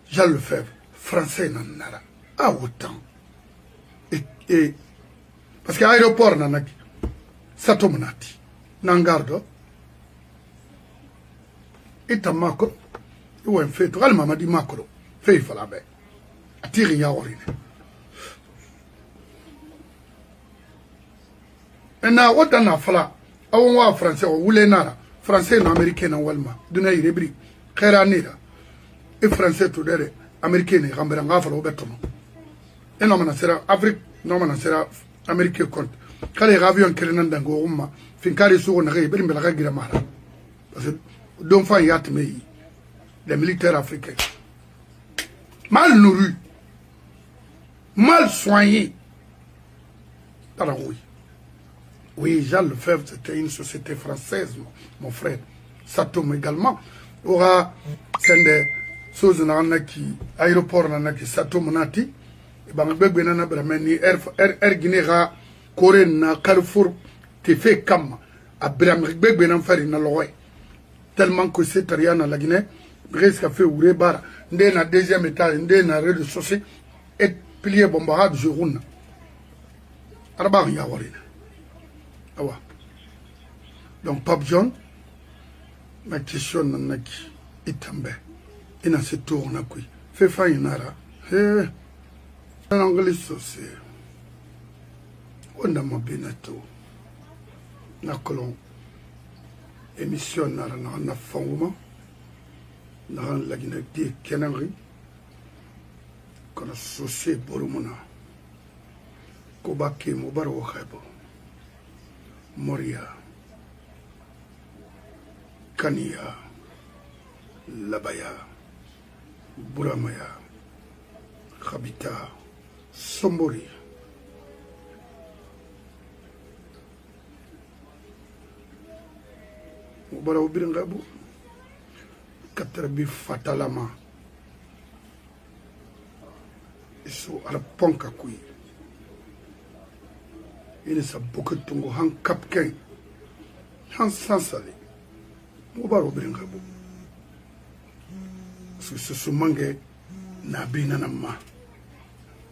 Jean Lefebvre. Français Nanara. Ah, autant. Et parce qu'à l'aéroport, nanaki, Satomunati, Nangardo, et ta macro, ou un fait, tout le monde m'a dit macro, fait il fallait bien, attirer yaorine. Et na autant na fala, awon français, ou les nara, français non américain en Walma, d'une irébri, Kéranira, et français tout d'ailleurs, américain et Ramberanga fala au béton. Et non, on sera Afrique. Non, on sera américain compte. Quand les avions qui sont dans le monde, fin carré sur une règle, il y a des mara. Parce que deux fois, il y a des militaires africains. Mal nourris, mal soignés. Oui, Jean Lefebvre, c'était une société française, mon frère. Satoum également. Il y aura des choses qui aéroport qui Satoum nati. Bangbe nana brameni Guinée Corée na Carrefour te fait comme à Brambe nan fari na loé tellement que c'est rien na la Guinée presque fait ouré bar ndé na deuxième étage ndé na rez-de-chaussée et pilier bomba je roule araba ya warina awa donc Pape John ma question nanaki itambe ina se tourna kui fait fa inara en anglais c'est on a ma benato na kolon émission na fanguma na la Guinée di kenari kono sosé borumuna ko bakke mo baro khaybo moria kania labaya buramaya khabita sombori mo baro biringabu katarbi fatalama iso ala ponka kui ini sa bukutungo han kapken han sansali mo baro biringabu su mange na bina nama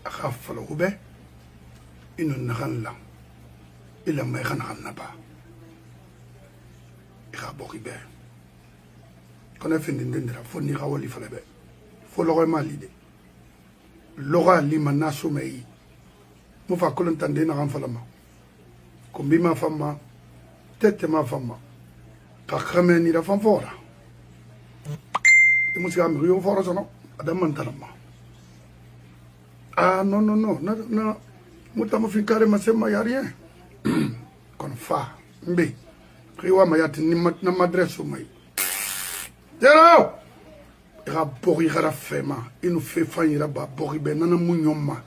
aka falo ube inu nagan lang ila may kanakan na ba ika boki be kone findindindira fo ni kawali fale be fo logo ma lide logo lima naso mei mo fa kolon tande na kan falama kombi ma fama tete ma fama ka khame ni la fam fora e musika mi yo fora sono adam mantarama ah no na mutamo finkare ma sema ya rien kon fa mbe riwa ma yati ni na madreso mai Zero! Ira bori gara fema. Inu fe fanyira ba bori be nana munyoma.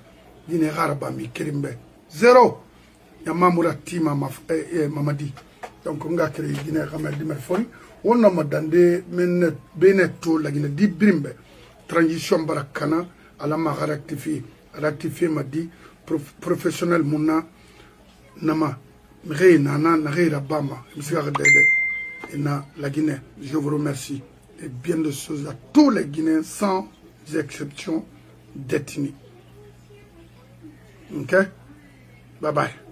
Dine gara ba mi kerimbe. Zero! Ya mamura tima mamadi. Donc on ga kere dine gara di merfori. On a madande men beneto la gine di brimbe. Transition barakana. Ala ma rectifier. Rectifier ma di. Professionnel muna. Nama. Mre nana na reira bama. Msika dede. Na la Guinée. Je vous remercie. Et bien de choses à tous les Guinéens sans exception d'ethnie. Ok? Bye bye.